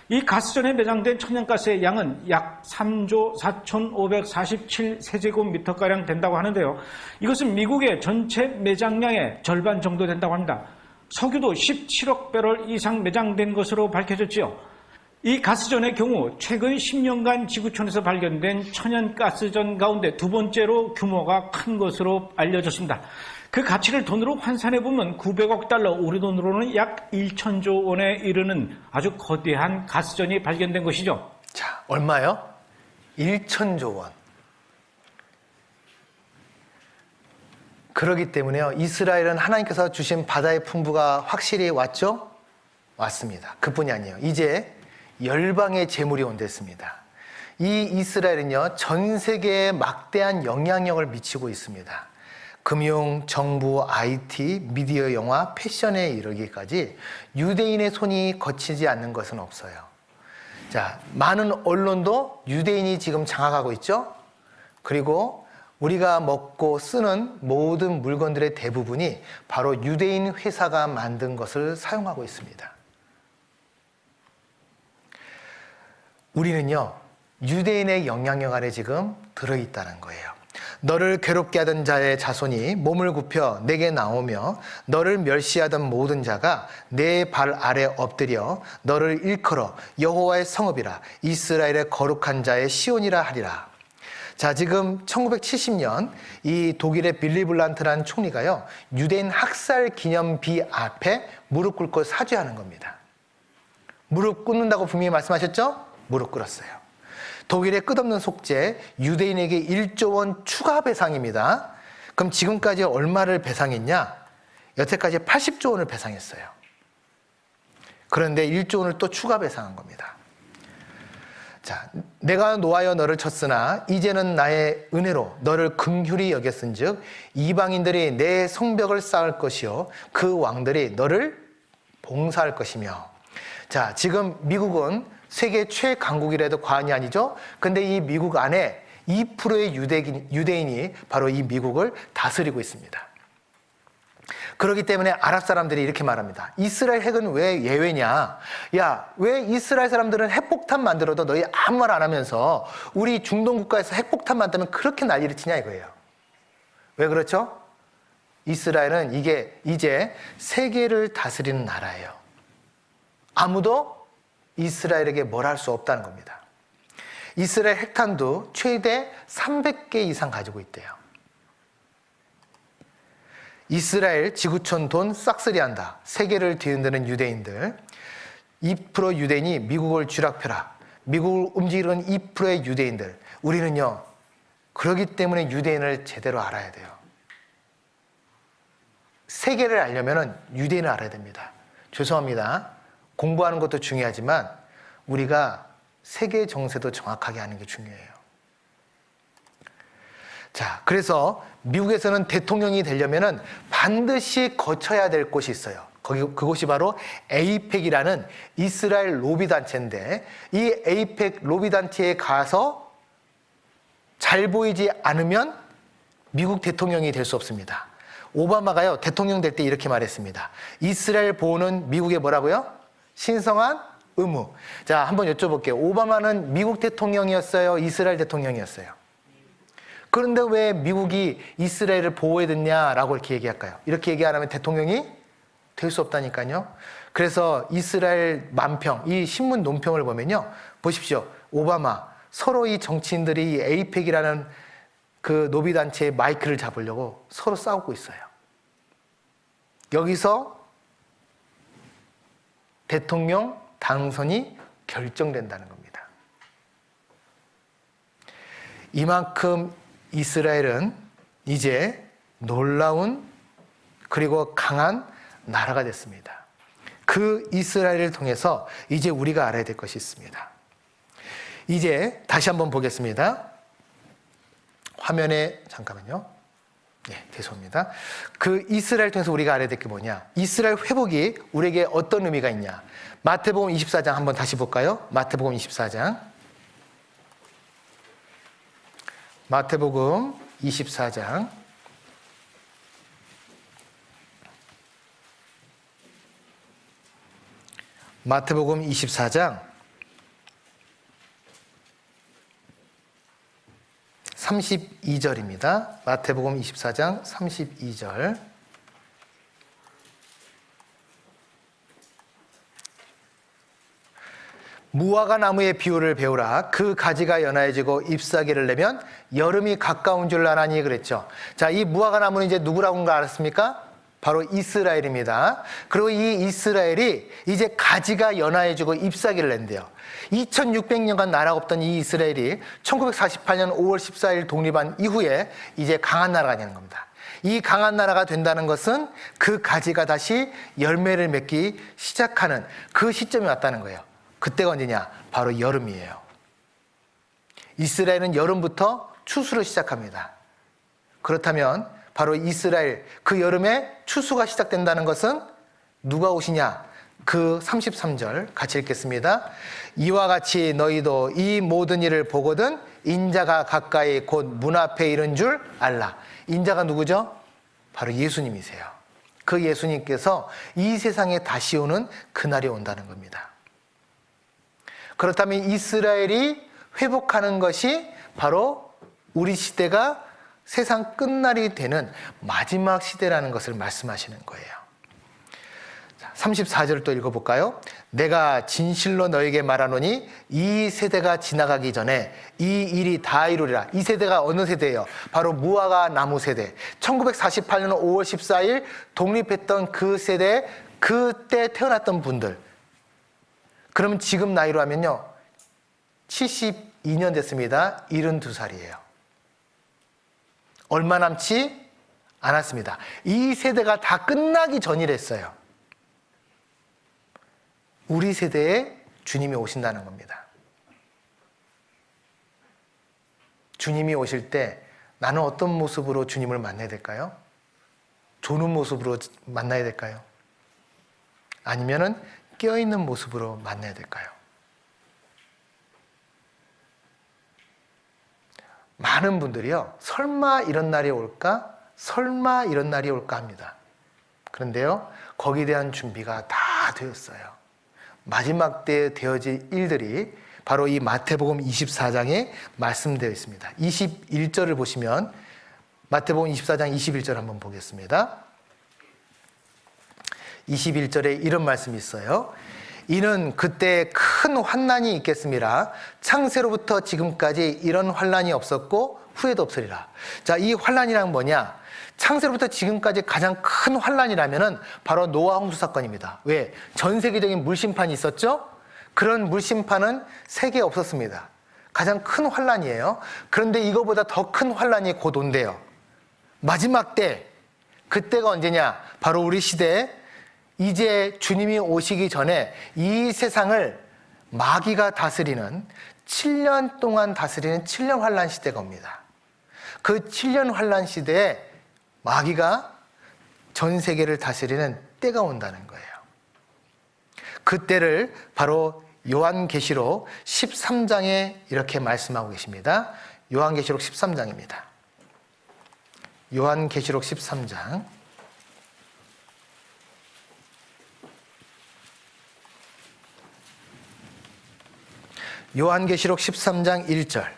이 가스전에 매장된 천연가스의 양은 약 3조 4,547세제곱미터가량 된다고 하는데요. 이것은 미국의 전체 매장량의 절반 정도 된다고 합니다. 석유도 17억 배럴 이상 매장된 것으로 밝혀졌지요. 이 가스전의 경우 최근 10년간 지구촌에서 발견된 천연가스전 가운데 두 번째로 규모가 큰 것으로 알려졌습니다. 그 가치를 돈으로 환산해보면 900억 달러, 우리 돈으로는 약 1천조 원에 이르는 아주 거대한 가스전이 발견된 것이죠. 자, 얼마요? 1천조 원. 그렇기 때문에요. 이스라엘은 하나님께서 주신 바다의 풍부가 확실히 왔죠? 왔습니다. 그뿐이 아니에요. 이제 열방의 재물이 온댔습니다. 이 이스라엘은요, 전 세계에 막대한 영향력을 미치고 있습니다. 금융, 정부, IT, 미디어, 영화, 패션에 이르기까지 유대인의 손이 거치지 않는 것은 없어요. 자, 많은 언론도 유대인이 지금 장악하고 있죠? 그리고 우리가 먹고 쓰는 모든 물건들의 대부분이 바로 유대인 회사가 만든 것을 사용하고 있습니다. 우리는요, 유대인의 영향력 아래 지금 들어있다는 거예요. 너를 괴롭게 하던 자의 자손이 몸을 굽혀 내게 나오며 너를 멸시하던 모든 자가 내 발 아래 엎드려 너를 일컬어 여호와의 성읍이라 이스라엘의 거룩한 자의 시온이라 하리라. 자, 지금 1970년 이 독일의 빌리 블란트라는 총리가요, 유대인 학살 기념비 앞에 무릎 꿇고 사죄하는 겁니다. 무릎 꿇는다고 분명히 말씀하셨죠? 무릎 꿇었어요. 독일의 끝없는 속죄, 유대인에게 1조 원 추가 배상입니다. 그럼 지금까지 얼마를 배상했냐? 여태까지 80조 원을 배상했어요. 그런데 1조 원을 또 추가 배상한 겁니다. 자, 내가 노하여 너를 쳤으나 이제는 나의 은혜로 너를 긍휼히 여겼은즉 이방인들이 내 성벽을 쌓을 것이요 그 왕들이 너를 봉사할 것이며. 자, 지금 미국은 세계 최강국이라도 과언이 아니죠. 근데 이 미국 안에 2%의 유대인이 바로 이 미국을 다스리고 있습니다. 그렇기 때문에 아랍 사람들이 이렇게 말합니다. 이스라엘 핵은 왜 예외냐? 야, 왜 이스라엘 사람들은 핵폭탄 만들어도 너희 아무 말 안 하면서 우리 중동 국가에서 핵폭탄 만들면 그렇게 난리를 치냐 이거예요. 왜 그렇죠? 이스라엘은 이게 이제 세계를 다스리는 나라예요. 아무도 이스라엘에게 뭘 할 수 없다는 겁니다. 이스라엘 핵탄두 최대 300개 이상 가지고 있대요. 이스라엘 지구촌 돈 싹쓸이한다. 세계를 뒤흔드는 유대인들. 2% 유대인이 미국을 쥐락펴라. 미국을 움직이는 2%의 유대인들. 우리는요, 그렇기 때문에 유대인을 제대로 알아야 돼요. 세계를 알려면 유대인을 알아야 됩니다. 죄송합니다. 공부하는 것도 중요하지만 우리가 세계 정세도 정확하게 아는 게 중요해요. 자, 그래서 미국에서는 대통령이 되려면 반드시 거쳐야 될 곳이 있어요. 그곳이 바로 에이펙이라는 이스라엘 로비 단체인데, 이 에이펙 로비 단체에 가서 잘 보이지 않으면 미국 대통령이 될 수 없습니다. 오바마가요, 대통령 될 때 이렇게 말했습니다. 이스라엘 보호는 미국의 뭐라고요? 신성한 의무. 자, 한번 여쭤볼게요. 오바마는 미국 대통령이었어요? 이스라엘 대통령이었어요? 그런데 왜 미국이 이스라엘을 보호해야 되냐라고 이렇게 얘기할까요? 이렇게 얘기 안 하면 대통령이 될 수 없다니까요. 그래서 이스라엘 만평, 이 신문 논평을 보면요, 보십시오. 오바마, 서로 이 정치인들이 이 에이펙이라는 그 노비단체의 마이크를 잡으려고 서로 싸우고 있어요. 여기서 대통령 당선이 결정된다는 겁니다. 이만큼 이스라엘은 이제 놀라운 그리고 강한 나라가 됐습니다. 그 이스라엘을 통해서 이제 우리가 알아야 될 것이 있습니다. 이제 다시 한번 보겠습니다. 화면에 잠깐만요. 네, 죄송합니다. 그 이스라엘 통해서 우리가 알아야 될 게 뭐냐? 이스라엘 회복이 우리에게 어떤 의미가 있냐? 마태복음 24장 한번 다시 볼까요? 마태복음 24장. 마태복음 24장. 마태복음 24장 32절입니다. 마태복음 24장 32절. 무화과 나무의 비유를 배우라. 그 가지가 연하여지고 잎사귀를 내면 여름이 가까운 줄 아나니 그랬죠. 자, 이 무화과 나무는 이제 누구라고 하는 거 알았습니까? 바로 이스라엘입니다. 그리고 이 이스라엘이 이제 가지가 연하여지고 잎사귀를 낸대요. 2600년간 나라가 없던 이 이스라엘이 1948년 5월 14일 독립한 이후에 이제 강한 나라가 되는 겁니다. 이 강한 나라가 된다는 것은 그 가지가 다시 열매를 맺기 시작하는 그 시점이 왔다는 거예요. 그때가 언제냐? 바로 여름이에요. 이스라엘은 여름부터 추수를 시작합니다. 그렇다면 바로 이스라엘 그 여름에 추수가 시작된다는 것은 누가 오시냐? 그 33절 같이 읽겠습니다. 이와 같이 너희도 이 모든 일을 보거든 인자가 가까이 곧 문 앞에 이른 줄 알라. 인자가 누구죠? 바로 예수님이세요. 그 예수님께서 이 세상에 다시 오는 그날이 온다는 겁니다. 그렇다면 이스라엘이 회복하는 것이 바로 우리 시대가 세상 끝날이 되는 마지막 시대라는 것을 말씀하시는 거예요. 34절을 또 읽어볼까요? 내가 진실로 너에게 말하노니 이 세대가 지나가기 전에 이 일이 다 이루리라. 이 세대가 어느 세대예요? 바로 무화과 나무 세대. 1948년 5월 14일 독립했던 그 세대, 그때 태어났던 분들. 그러면 지금 나이로 하면요, 62년 됐습니다. 72살이에요. 얼마 남지 않았습니다. 이 세대가 다 끝나기 전이랬어요. 우리 세대에 주님이 오신다는 겁니다. 주님이 오실 때 나는 어떤 모습으로 주님을 만나야 될까요? 조는 모습으로 만나야 될까요? 아니면은 깨어있는 모습으로 만나야 될까요? 많은 분들이요, 설마 이런 날이 올까? 설마 이런 날이 올까 합니다. 그런데요, 거기에 대한 준비가 다 되었어요. 마지막 때에 되어질 일들이 바로 이 마태복음 24장에 말씀되어 있습니다. 21절을 보시면 마태복음 24장 21절 한번 보겠습니다. 21절에 이런 말씀이 있어요. 이는 그때 큰 환난이 있겠습니다. 창세로부터 지금까지 이런 환난이 없었고 후에도 없으리라. 자, 이 환난이란 뭐냐? 창세로부터 지금까지 가장 큰 환난이라면은 바로 노아 홍수 사건입니다. 왜? 전 세계적인 물심판이 있었죠? 그런 물심판은 세계에 없었습니다. 가장 큰 환난이에요. 그런데 이거보다 더 큰 환난이 곧 온대요. 마지막 때, 그때가 언제냐? 바로 우리 시대에 이제 주님이 오시기 전에 이 세상을 마귀가 다스리는 7년 동안 다스리는 7년 환난 시대가 옵니다. 그 7년 환난 시대에 마귀가 전 세계를 다스리는 때가 온다는 거예요. 그때를 바로 요한계시록 13장에 이렇게 말씀하고 계십니다. 요한계시록 13장입니다. 요한계시록 13장. 요한계시록 13장 1절.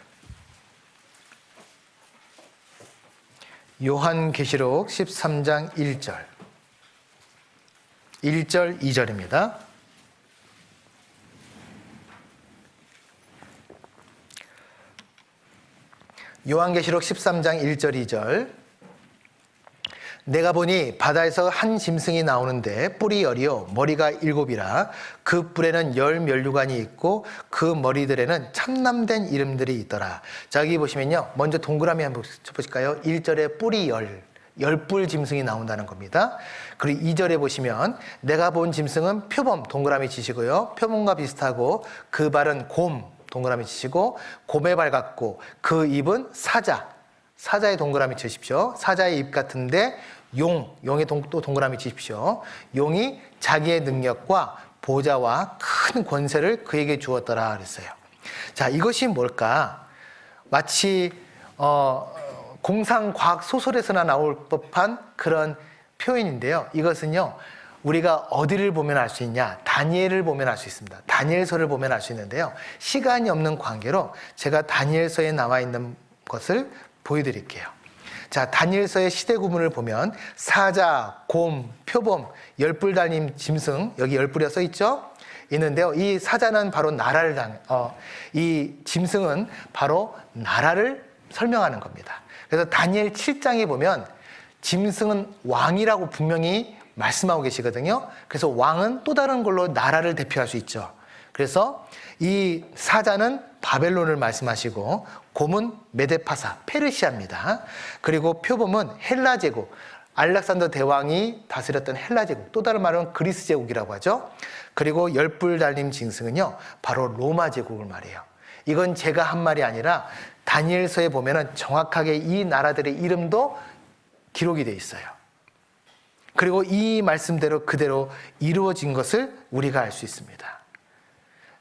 요한계시록 13장 1절. 1절, 2절입니다. 요한계시록 13장 1절, 2절. 내가 보니 바다에서 한 짐승이 나오는데 뿔이 10이요 머리가 7이라 그 뿔에는 10 면류관이 있고 그 머리들에는 참남된 이름들이 있더라. 자, 여기 보시면요, 먼저 동그라미 한번 쳐보실까요? 1절에 뿔이 10뿔 짐승이 나온다는 겁니다. 그리고 2절에 보시면 내가 본 짐승은 표범, 동그라미 치시고요, 표범과 비슷하고 그 발은 곰, 동그라미 치시고 곰의 발 같고 그 입은 사자의 동그라미 치십시오. 사자의 입 같은데 용의 또 동그라미 치십시오. 용이 자기의 능력과 보좌와 큰 권세를 그에게 주었더라 그랬어요. 자, 이것이 뭘까? 마치 공상과학 소설에서나 나올 법한 그런 표현인데요. 이것은요, 우리가 어디를 보면 알 수 있냐? 다니엘을 보면 알 수 있습니다. 다니엘서를 보면 알 수 있는데요. 시간이 없는 관계로 제가 다니엘서에 나와 있는 것을 보여드릴게요. 자, 다니엘서의 시대 구분을 보면 사자, 곰, 표범, 10뿔 달린 짐승, 여기 10뿔이 써 있죠? 있는데요. 이 사자는 바로 이 짐승은 바로 나라를 설명하는 겁니다. 그래서 다니엘 7장에 보면 짐승은 왕이라고 분명히 말씀하고 계시거든요. 그래서 왕은 또 다른 걸로 나라를 대표할 수 있죠. 그래서 이 사자는 바벨론을 말씀하시고 곰은 메데파사, 페르시아입니다. 그리고 표범은 헬라 제국, 알렉산더 대왕이 다스렸던 헬라 제국, 또 다른 말은 그리스 제국이라고 하죠. 그리고 10뿔 달린 짐승은요, 바로 로마 제국을 말해요. 이건 제가 한 말이 아니라 다니엘서에 보면은 정확하게 이 나라들의 이름도 기록이 되어 있어요. 그리고 이 말씀대로 그대로 이루어진 것을 우리가 알 수 있습니다.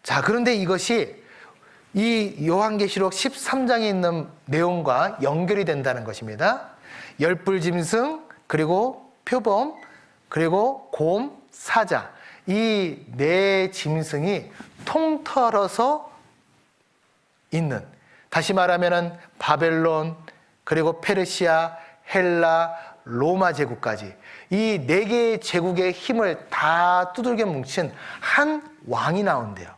자, 그런데 이것이 이 요한계시록 13장에 있는 내용과 연결이 된다는 것입니다. 10뿔 짐승, 그리고 표범, 그리고 곰, 사자, 이 네 짐승이 통틀어서 있는, 다시 말하면은 바벨론, 그리고 페르시아, 헬라, 로마 제국까지 이 네 개의 제국의 힘을 다 두들겨 뭉친 한 왕이 나온대요.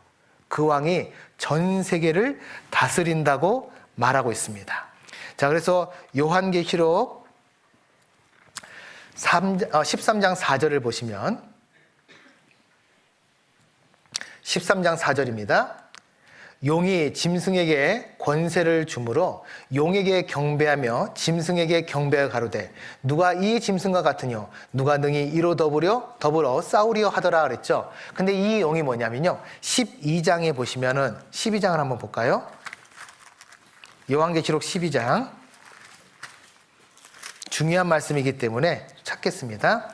그 왕이 전 세계를 다스린다고 말하고 있습니다. 자, 그래서 요한계시록 13장 4절을 보시면 13장 4절입니다. 용이 짐승에게 권세를 주므로 용에게 경배하며 짐승에게 경배하여 가로되 누가 이 짐승과 같으뇨 누가 능히 이로 더불어 싸우리요 하더라 그랬죠. 근데 이 용이 뭐냐면요, 12장에 보시면은 12장을 한번 볼까요? 요한계시록 12장, 중요한 말씀이기 때문에 찾겠습니다.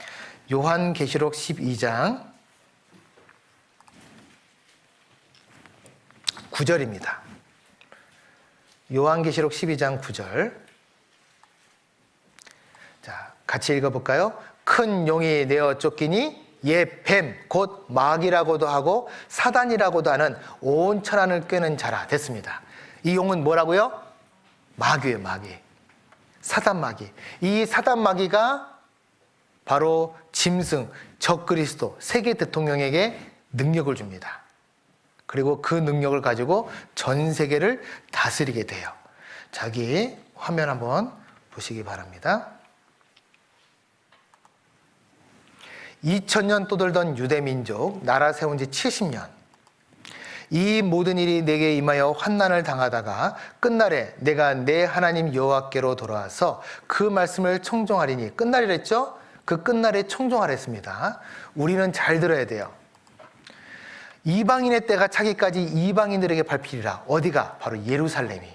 요한계시록 12장 9절입니다. 요한계시록 12장 9절. 자, 같이 읽어볼까요? 큰 용이 내어 쫓기니 옛 뱀, 곧 마귀라고도 하고 사단이라고도 하는 온 천하를 꿰는 자라. 됐습니다. 이 용은 뭐라고요? 마귀예요, 마귀. 사단 마귀. 이 사단 마귀가 바로 짐승, 적그리스도, 세계 대통령에게 능력을 줍니다. 그리고 그 능력을 가지고 전 세계를 다스리게 돼요. 자기 화면 한번 보시기 바랍니다. 2000년 떠돌던 유대민족, 나라 세운 지 70년. 이 모든 일이 내게 임하여 환난을 당하다가 끝날에 내가 내 하나님 여호와께로 돌아와서 그 말씀을 청종하리니, 끝날이랬죠? 그 끝날에 청종하랬습니다. 우리는 잘 들어야 돼요. 이방인의 때가 차기까지 이방인들에게 밟히리라. 어디가? 바로 예루살렘이.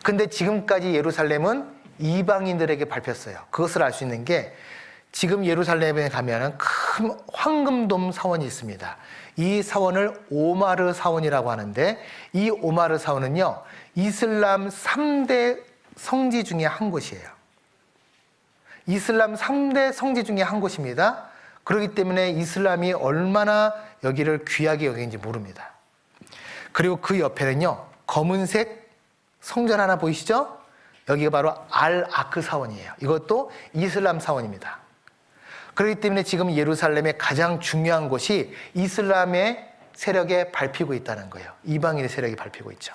근데 지금까지 예루살렘은 이방인들에게 밟혔어요. 그것을 알 수 있는 게 지금 예루살렘에 가면은 큰 황금돔 사원이 있습니다. 이 사원을 오마르 사원이라고 하는데, 이 오마르 사원은요, 이슬람 3대 성지 중에 한 곳이에요. 이슬람 3대 성지 중에 한 곳입니다. 그렇기 때문에 이슬람이 얼마나 여기를 귀하게 여기는지 모릅니다. 그리고 그 옆에는요, 검은색 성전 하나 보이시죠? 여기가 바로 알-아크 사원이에요. 이것도 이슬람 사원입니다. 그렇기 때문에 지금 예루살렘의 가장 중요한 곳이 이슬람의 세력에 밟히고 있다는 거예요. 이방인의 세력이 밟히고 있죠.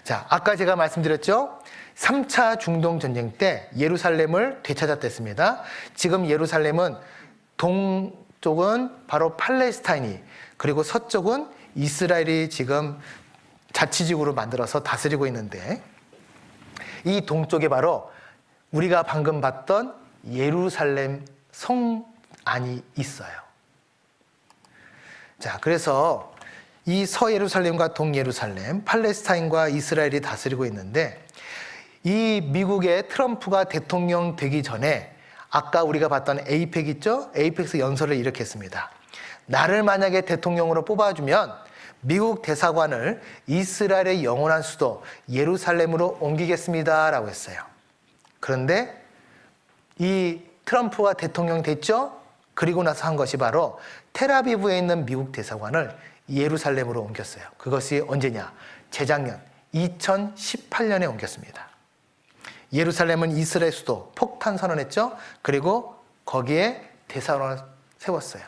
자, 아까 제가 말씀드렸죠? 3차 중동 전쟁 때 예루살렘을 되찾았댔습니다. 지금 예루살렘은 동쪽은 바로 팔레스타인이, 그리고 서쪽은 이스라엘이 지금 자치지구로 만들어서 다스리고 있는데, 이 동쪽에 바로 우리가 방금 봤던 예루살렘 성 안이 있어요. 자, 그래서 이 서예루살렘과 동예루살렘, 팔레스타인과 이스라엘이 다스리고 있는데, 이 미국의 트럼프가 대통령 되기 전에 아까 우리가 봤던 에이펙 있죠? 에이펙스 연설을 이렇게 했습니다. 나를 만약에 대통령으로 뽑아주면 미국 대사관을 이스라엘의 영원한 수도 예루살렘으로 옮기겠습니다 라고 했어요. 그런데 이 트럼프가 대통령 됐죠? 그리고 나서 한 것이 바로 텔아비브에 있는 미국 대사관을 예루살렘으로 옮겼어요. 그것이 언제냐? 재작년 2018년에 옮겼습니다. 예루살렘은 이스라엘 수도, 폭탄 선언했죠? 그리고 거기에 대사관을 세웠어요.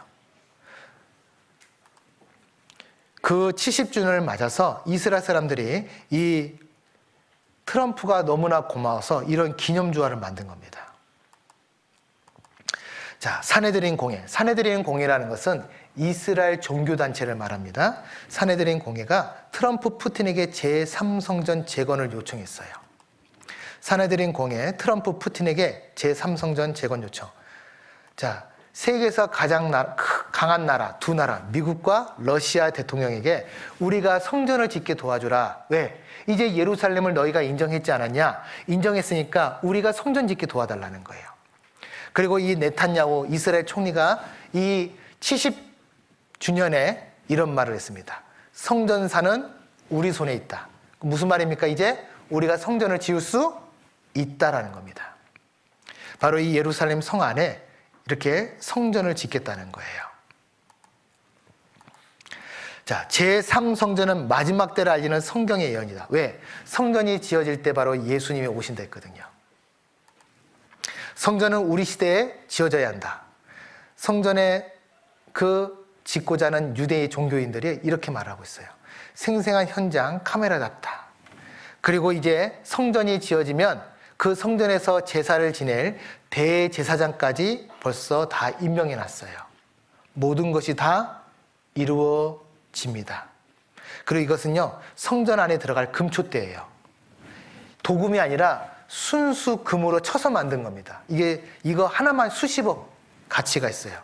그 70주년을 맞아서 이스라엘 사람들이 이 트럼프가 너무나 고마워서 이런 기념주화를 만든 겁니다. 자, 사내들인 공회. 사내들인 공회라는 것은 이스라엘 종교단체를 말합니다. 사내들인 공회가 트럼프 푸틴에게 제3성전 재건을 요청했어요. 사내들인 공회, 트럼프 푸틴에게 제3성전 재건 요청. 자, 세계에서 가장 강한 나라, 두 나라, 미국과 러시아 대통령에게 우리가 성전을 짓게 도와주라. 왜? 이제 예루살렘을 너희가 인정했지 않았냐? 인정했으니까 우리가 성전 짓게 도와달라는 거예요. 그리고 이 네탄야후 이스라엘 총리가 이 70주년에 이런 말을 했습니다. 성전사는 우리 손에 있다. 무슨 말입니까? 이제 우리가 성전을 지을 수 있다라는 겁니다. 바로 이 예루살렘 성 안에 이렇게 성전을 짓겠다는 거예요. 자, 제3성전은 마지막 때를 알리는 성경의 예언이다. 왜? 성전이 지어질 때 바로 예수님이 오신다 했거든요. 성전은 우리 시대에 지어져야 한다. 성전에 그 짓고자 하는 유대의 종교인들이 이렇게 말하고 있어요. 생생한 현장 카메라 잡다. 그리고 이제 성전이 지어지면 그 성전에서 제사를 지낼 대제사장까지 벌써 다 임명해 놨어요. 모든 것이 다 이루어집니다. 그리고 이것은요, 성전 안에 들어갈 금촛대예요. 도금이 아니라 순수 금으로 쳐서 만든 겁니다. 이거 하나만 수십억 가치가 있어요.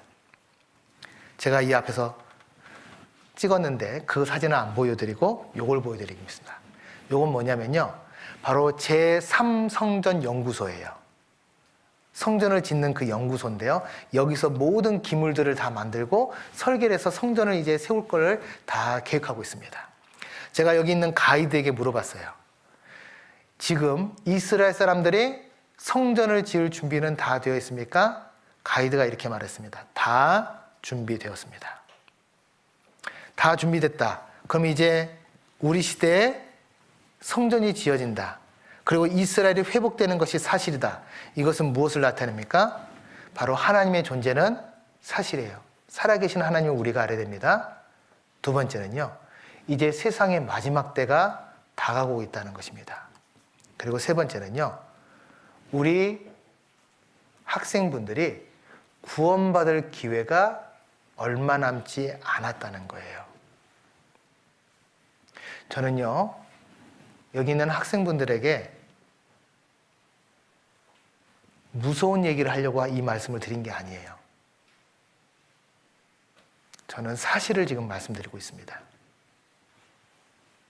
제가 이 앞에서 찍었는데 그 사진은 안 보여드리고 요걸 보여드리겠습니다. 요건 뭐냐면요, 바로 제3성전 연구소예요. 성전을 짓는 그 연구소인데요, 여기서 모든 기물들을 다 만들고 설계를 해서 성전을 이제 세울 걸 다 계획하고 있습니다. 제가 여기 있는 가이드에게 물어봤어요. 지금 이스라엘 사람들이 성전을 지을 준비는 다 되어 있습니까? 가이드가 이렇게 말했습니다. 다 준비되었습니다. 다 준비됐다. 그럼 이제 우리 시대에 성전이 지어진다. 그리고 이스라엘이 회복되는 것이 사실이다. 이것은 무엇을 나타냅니까? 바로 하나님의 존재는 사실이에요. 살아계신 하나님을 우리가 알아야 됩니다. 두 번째는요, 이제 세상의 마지막 때가 다가오고 있다는 것입니다. 그리고 세 번째는요, 우리 학생분들이 구원받을 기회가 얼마 남지 않았다는 거예요. 저는요, 여기 있는 학생분들에게 무서운 얘기를 하려고 이 말씀을 드린 게 아니에요. 저는 사실을 지금 말씀드리고 있습니다.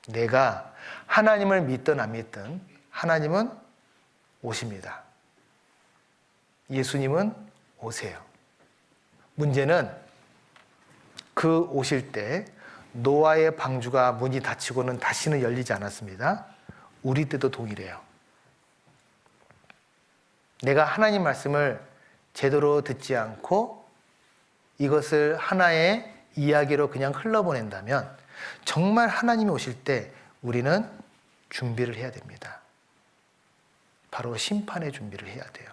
내가 하나님을 믿든 안 믿든 하나님은 오십니다. 예수님은 오세요. 문제는 그 오실 때 노아의 방주가 문이 닫히고는 다시는 열리지 않았습니다. 우리 때도 동일해요. 내가 하나님 말씀을 제대로 듣지 않고 이것을 하나의 이야기로 그냥 흘러보낸다면 정말 하나님이 오실 때 우리는 준비를 해야 됩니다. 바로 심판의 준비를 해야 돼요.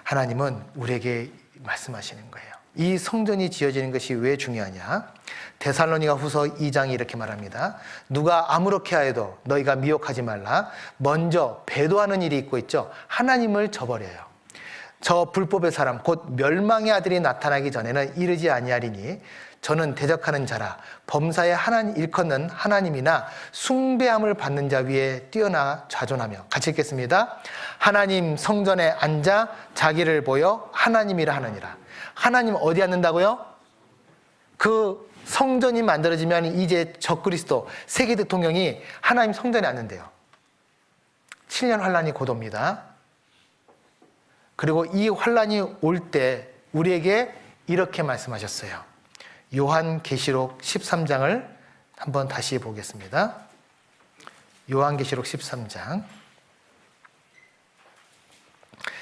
하나님은 우리에게 말씀하시는 거예요. 이 성전이 지어지는 것이 왜 중요하냐? 데살로니가 후서 2장이 이렇게 말합니다. 누가 아무렇게 하여도 너희가 미혹하지 말라. 먼저 배도하는 일이 있고 있죠. 하나님을 저버려요. 저 불법의 사람 곧 멸망의 아들이 나타나기 전에는 이르지 아니하리니 저는 대적하는 자라 범사에 일컫는 하나님이나 숭배함을 받는 자 위에 뛰어나 좌존하며. 같이 읽겠습니다. 하나님 성전에 앉아 자기를 보여 하나님이라 하느니라. 하나님 어디 앉는다고요? 그 성전이 만들어지면 이제 적그리스도 세계 대통령이 하나님 성전에 앉는데요. 7년 환란이 곧 옵니다. 그리고 이 환란이 올 때 우리에게 이렇게 말씀하셨어요. 요한계시록 13장을 한번 다시 보겠습니다. 요한계시록 13장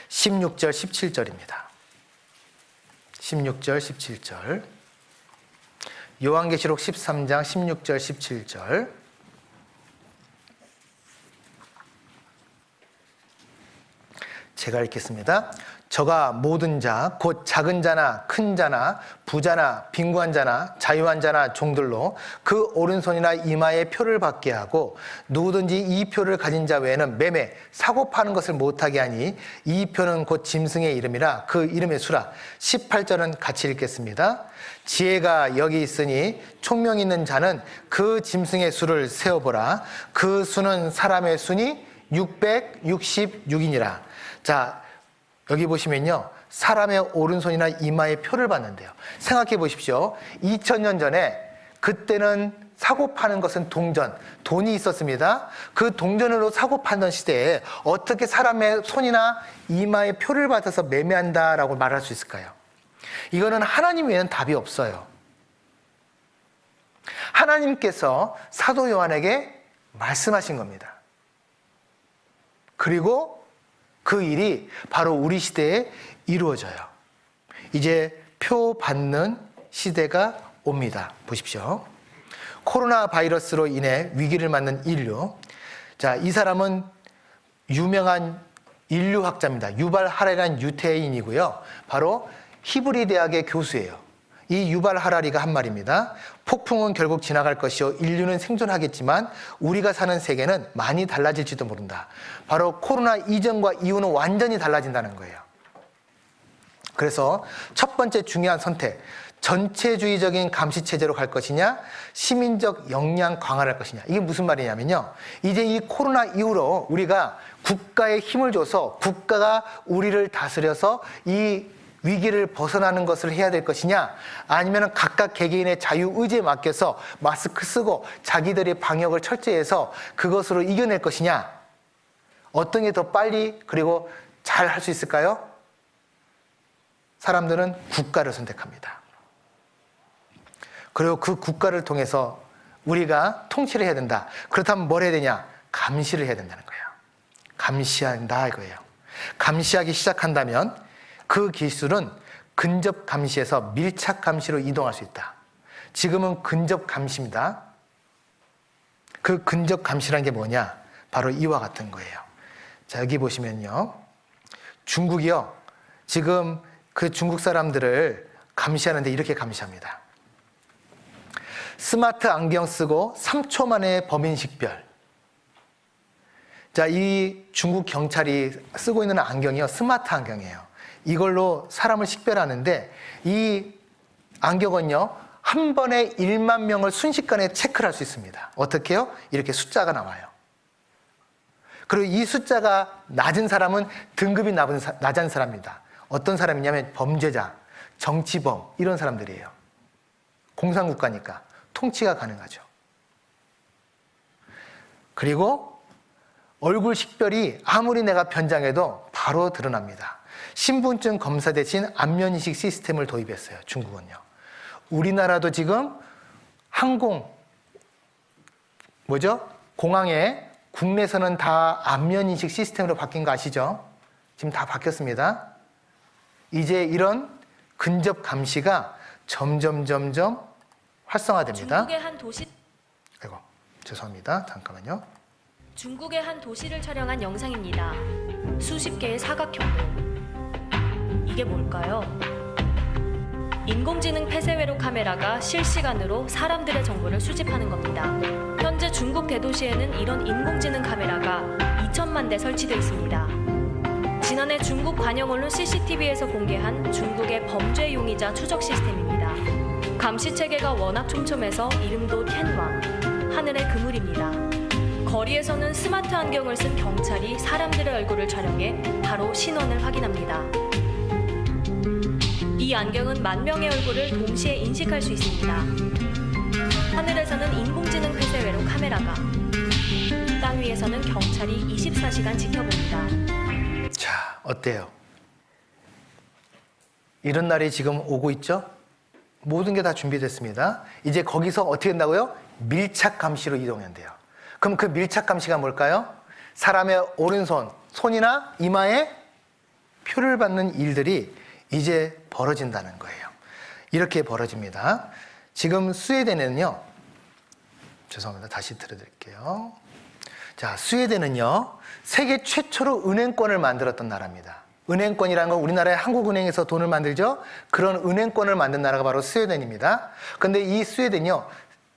16절 17절입니다. 16절 17절 요한계시록 13장 16절 17절 제가 읽겠습니다. 저가 모든 자, 곧 작은 자나 큰 자나 부자나 빈곤한 자나 자유한 자나 종들로 그 오른손이나 이마에 표를 받게 하고 누구든지 이 표를 가진 자 외에는 매매, 사고 파는 것을 못하게 하니 이 표는 곧 짐승의 이름이라 그 이름의 수라. 18절은 같이 읽겠습니다. 지혜가 여기 있으니 총명 있는 자는 그 짐승의 수를 세어보라. 그 수는 사람의 수니 666이니라. 자, 여기 보시면요, 사람의 오른손이나 이마에 표를 받는데요. 생각해 보십시오. 2000년 전에 그때는 사고 파는 것은 동전, 돈이 있었습니다. 그 동전으로 사고 파는 시대에 어떻게 사람의 손이나 이마에 표를 받아서 매매한다라고 말할 수 있을까요? 이거는 하나님 외에는 답이 없어요. 하나님께서 사도 요한에게 말씀하신 겁니다. 그리고 그 일이 바로 우리 시대에 이루어져요. 이제 표 받는 시대가 옵니다. 보십시오. 코로나 바이러스로 인해 위기를 맞는 인류. 자, 이 사람은 유명한 인류학자입니다. 유발 하라리라는 유태인이고요. 바로 히브리 대학의 교수예요. 이 유발 하라리가 한 말입니다. 폭풍은 결국 지나갈 것이요 인류는 생존하겠지만 우리가 사는 세계는 많이 달라질지도 모른다. 바로 코로나 이전과 이후는 완전히 달라진다는 거예요. 그래서 첫 번째 중요한 선택, 전체주의적인 감시 체제로 갈 것이냐, 시민적 역량 강화를 할 것이냐. 이게 무슨 말이냐면요. 이제 이 코로나 이후로 우리가 국가에 힘을 줘서 국가가 우리를 다스려서 이 위기를 벗어나는 것을 해야 될 것이냐, 아니면 각각 개개인의 자유의지에 맡겨서 마스크 쓰고 자기들의 방역을 철저히 해서 그것으로 이겨낼 것이냐, 어떤 게 더 빨리 그리고 잘 할 수 있을까요? 사람들은 국가를 선택합니다. 그리고 그 국가를 통해서 우리가 통치를 해야 된다. 그렇다면 뭘 해야 되냐? 감시를 해야 된다는 거예요. 감시한다 이거예요. 감시하기 시작한다면 그 기술은 근접 감시에서 밀착 감시로 이동할 수 있다. 지금은 근접 감시입니다. 그 근접 감시라는 게 뭐냐? 바로 이와 같은 거예요. 자, 여기 보시면요. 중국이요. 지금 그 중국 사람들을 감시하는데 이렇게 감시합니다. 스마트 안경 쓰고 3초 만에 범인 식별. 자, 이 중국 경찰이 쓰고 있는 안경이요. 스마트 안경이에요. 이걸로 사람을 식별하는데 이 안경은요. 한 번에 1만 명을 순식간에 체크를 할 수 있습니다. 어떻게 해요? 이렇게 숫자가 나와요. 그리고 이 숫자가 낮은 사람은 등급이 낮은 사람입니다. 어떤 사람이냐면 범죄자, 정치범 이런 사람들이에요. 공산국가니까 통치가 가능하죠. 그리고 얼굴 식별이 아무리 내가 변장해도 바로 드러납니다. 신분증 검사 대신 안면인식 시스템을 도입했어요. 중국은요. 우리나라도 지금 공항에 국내에서는 다 안면인식 시스템으로 바뀐 거 아시죠? 지금 다 바뀌었습니다. 이제 이런 근접 감시가 점점 활성화됩니다. 중국의 한 도시 아이고, 죄송합니다. 잠깐만요. 중국의 한 도시를 촬영한 영상입니다. 수십 개의 사각형들. 이게 뭘까요? 인공지능 폐쇄회로 카메라가 실시간으로 사람들의 정보를 수집하는 겁니다. 현재 중국 대도시에는 이런 인공지능 카메라가 2천만 대 설치되어 있습니다. 지난해 중국 관영 언론 CCTV에서 공개한 중국의 범죄 용의자 추적 시스템입니다. 감시 체계가 워낙 촘촘해서 이름도 텐왕, 하늘의 그물입니다. 거리에서는 스마트 안경을 쓴 경찰이 사람들의 얼굴을 촬영해 바로 신원을 확인합니다. 이 안경은 1만 명의 얼굴을 동시에 인식할 수 있습니다. 하늘에서는 인공지능 폐쇄회로 카메라가, 땅 위에서는 경찰이 24시간 지켜봅니다. 자, 어때요? 이런 날이 지금 오고 있죠? 모든 게 다 준비됐습니다. 이제 거기서 어떻게 된다고요? 밀착 감시로 이동한대요. 그럼 그 밀착 감시가 뭘까요? 사람의 오른손, 손이나 이마에 표를 받는 일들이 이제 벌어진다는 거예요. 이렇게 벌어집니다. 지금 스웨덴에는요. 죄송합니다. 다시 들어드릴게요. 자, 스웨덴은요. 세계 최초로 은행권을 만들었던 나라입니다. 은행권이라는 건 우리나라의 한국은행에서 돈을 만들죠. 그런 은행권을 만든 나라가 바로 스웨덴입니다. 근데 이 스웨덴이요.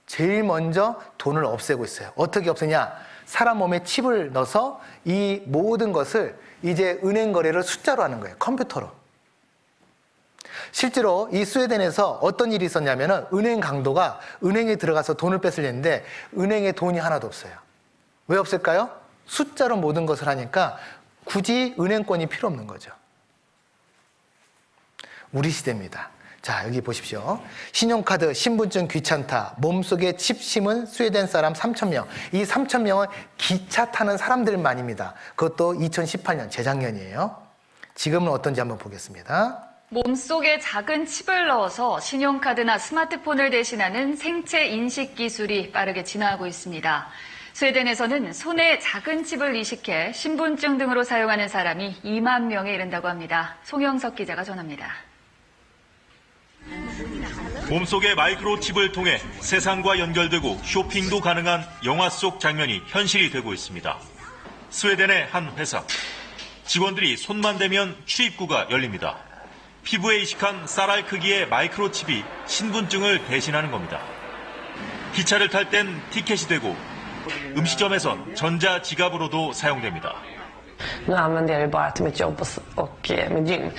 제일 먼저 돈을 없애고 있어요. 어떻게 없애냐? 사람 몸에 칩을 넣어서 이 모든 것을 이제 은행 거래를 숫자로 하는 거예요. 컴퓨터로. 실제로 이 스웨덴에서 어떤 일이 있었냐면은 은행 강도가 은행에 들어가서 돈을 뺏으려는데 은행에 돈이 하나도 없어요. 왜 없을까요? 숫자로 모든 것을 하니까 굳이 은행권이 필요 없는 거죠. 우리 시대입니다. 자, 여기 보십시오. 신용카드, 신분증 귀찮다. 몸속에 칩 심은 스웨덴 사람 3,000명. 이 3,000명은 기차 타는 사람들만입니다. 그것도 2018년, 재작년이에요. 지금은 어떤지 한번 보겠습니다. 몸속에 작은 칩을 넣어서 신용카드나 스마트폰을 대신하는 생체 인식 기술이 빠르게 진화하고 있습니다. 스웨덴에서는 손에 작은 칩을 이식해 신분증 등으로 사용하는 사람이 2만 명에 이른다고 합니다. 송영석 기자가 전합니다. 몸속의 마이크로칩을 통해 세상과 연결되고 쇼핑도 가능한 영화 속 장면이 현실이 되고 있습니다. 스웨덴의 한 회사. 직원들이 손만 대면 출입구가 열립니다. 피부에 이식한 쌀알 크기의 마이크로칩이 신분증을 대신하는 겁니다. 기차를 탈 땐 티켓이 되고 음식점에선 전자지갑으로도 사용됩니다. Nu använder jag det bara till mitt jobb och mitt gym.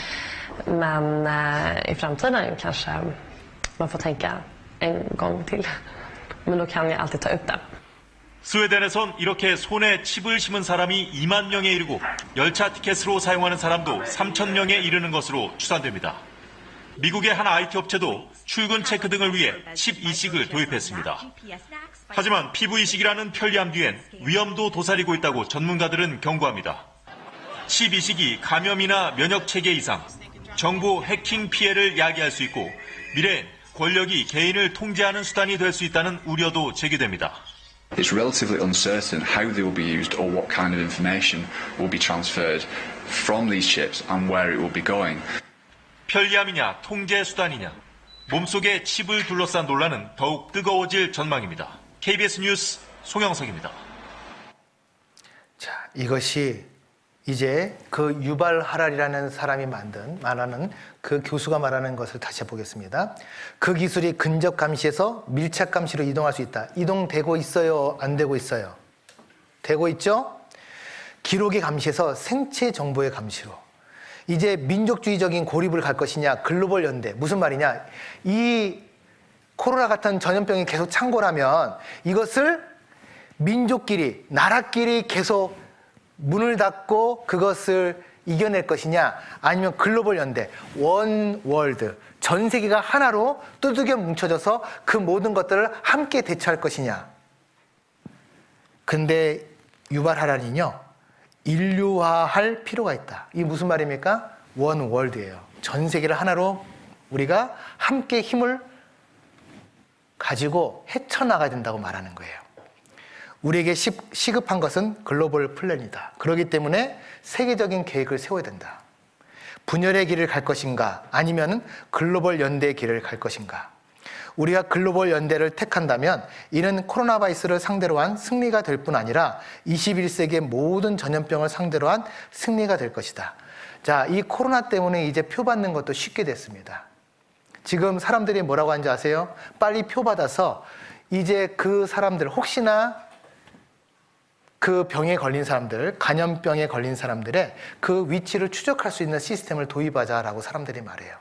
Men i framtiden kanske man får tänka en gång till. Men då kan jag alltid ta upp det. 스웨덴에선 이렇게 손에 칩을 심은 사람이 2만 명에 이르고 열차 티켓으로 사용하는 사람도 3천 명에 이르는 것으로 추산됩니다. 미국의 한 IT 업체도 출근 체크 등을 위해 칩 이식을 도입했습니다. 하지만 피부 이식이라는 편리함 뒤엔 위험도 도사리고 있다고 전문가들은 경고합니다. 칩 이식이 감염이나 면역 체계 이상, 정보 해킹 피해를 야기할 수 있고 미래엔 권력이 개인을 통제하는 수단이 될 수 있다는 우려도 제기됩니다. It's relatively uncertain how they will be used or what kind of information will be transferred from these chips and where it will be going. 편리함이냐 통제 수단이냐 몸속에 칩을 둘러싼 논란은 더욱 뜨거워질 전망입니다. KBS 뉴스 송영석입니다. 자, 이것이 이제 그 유발 하랄이라는 사람이 말하는 그 교수가 말하는 것을 다시 해보겠습니다. 그 기술이 근접 감시에서 밀착 감시로 이동할 수 있다. 이동되고 있어요? 안 되고 있어요? 되고 있죠? 기록의 감시에서 생체 정보의 감시로. 이제 민족주의적인 고립을 갈 것이냐, 글로벌 연대. 무슨 말이냐? 이 코로나 같은 전염병이 계속 창궐하면 이것을 민족끼리, 나라끼리 계속 문을 닫고 그것을 이겨낼 것이냐, 아니면 글로벌 연대, 원 월드, 전 세계가 하나로 두들겨 뭉쳐져서 그 모든 것들을 함께 대처할 것이냐. 근데 유발 하랄은요, 인류화할 필요가 있다. 이게 무슨 말입니까? 원 월드예요. 전 세계를 하나로 우리가 함께 힘을 가지고 헤쳐나가야 된다고 말하는 거예요. 우리에게 시급한 것은 글로벌 플랜이다. 그렇기 때문에 세계적인 계획을 세워야 된다. 분열의 길을 갈 것인가, 아니면 글로벌 연대의 길을 갈 것인가. 우리가 글로벌 연대를 택한다면 이는 코로나 바이러스를 상대로 한 승리가 될 뿐 아니라 21세기의 모든 전염병을 상대로 한 승리가 될 것이다. 자, 이 코로나 때문에 이제 표 받는 것도 쉽게 됐습니다. 지금 사람들이 뭐라고 하는지 아세요? 빨리 표 받아서 이제 그 사람들, 혹시나 그 병에 걸린 사람들, 감염병에 걸린 사람들의 그 위치를 추적할 수 있는 시스템을 도입하자라고 사람들이 말해요.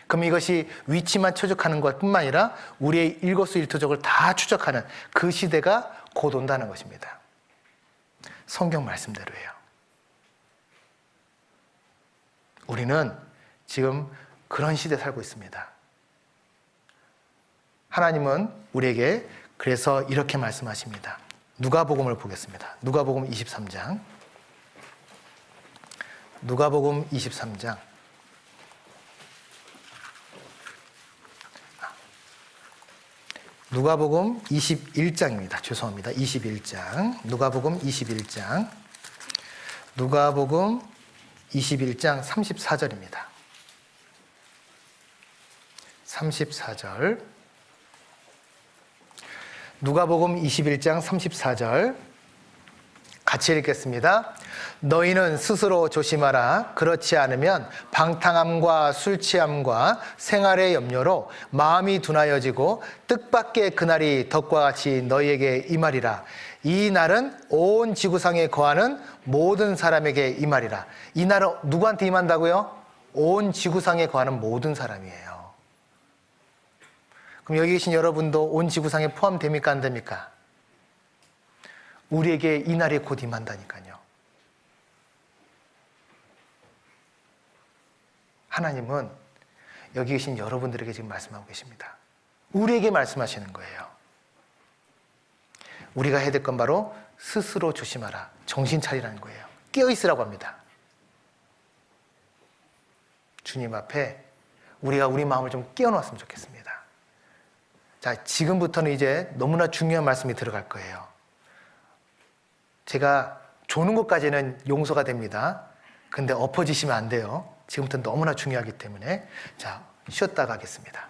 그럼 이것이 위치만 추적하는 것뿐만 아니라 우리의 일거수일투족을 다 추적하는 그 시대가 곧 온다는 것입니다. 성경 말씀대로예요. 우리는 지금 그런 시대에 살고 있습니다. 하나님은 우리에게 그래서 이렇게 말씀하십니다. 누가복음을 보겠습니다. 누가복음 23장. 누가복음 23장. 누가복음 21장입니다. 죄송합니다. 21장. 누가복음 21장. 누가복음 21장 34절입니다. 34절. 누가복음 21장 34절 같이 읽겠습니다. 너희는 스스로 조심하라. 그렇지 않으면 방탕함과 술 취함과 생활의 염려로 마음이 둔하여지고 뜻밖의 그날이 덕과 같이 너희에게 임하리라. 이 날은 온 지구상에 거하는 모든 사람에게 임하리라. 이 날은 누구한테 임한다고요? 온 지구상에 거하는 모든 사람이에요. 그럼 여기 계신 여러분도 온 지구상에 포함됩니까? 안 됩니까? 우리에게 이 날이 곧 임한다니까요. 하나님은 여기 계신 여러분들에게 지금 말씀하고 계십니다. 우리에게 말씀하시는 거예요. 우리가 해야 될 건 바로 스스로 조심하라. 정신 차리라는 거예요. 깨어있으라고 합니다. 주님 앞에 우리가 우리 마음을 좀 깨어놓았으면 좋겠습니다. 자, 지금부터는 이제 너무나 중요한 말씀이 들어갈 거예요. 제가 조는 것까지는 용서가 됩니다. 근데 엎어지시면 안 돼요. 지금부터 너무나 중요하기 때문에. 자, 쉬었다가 하겠습니다.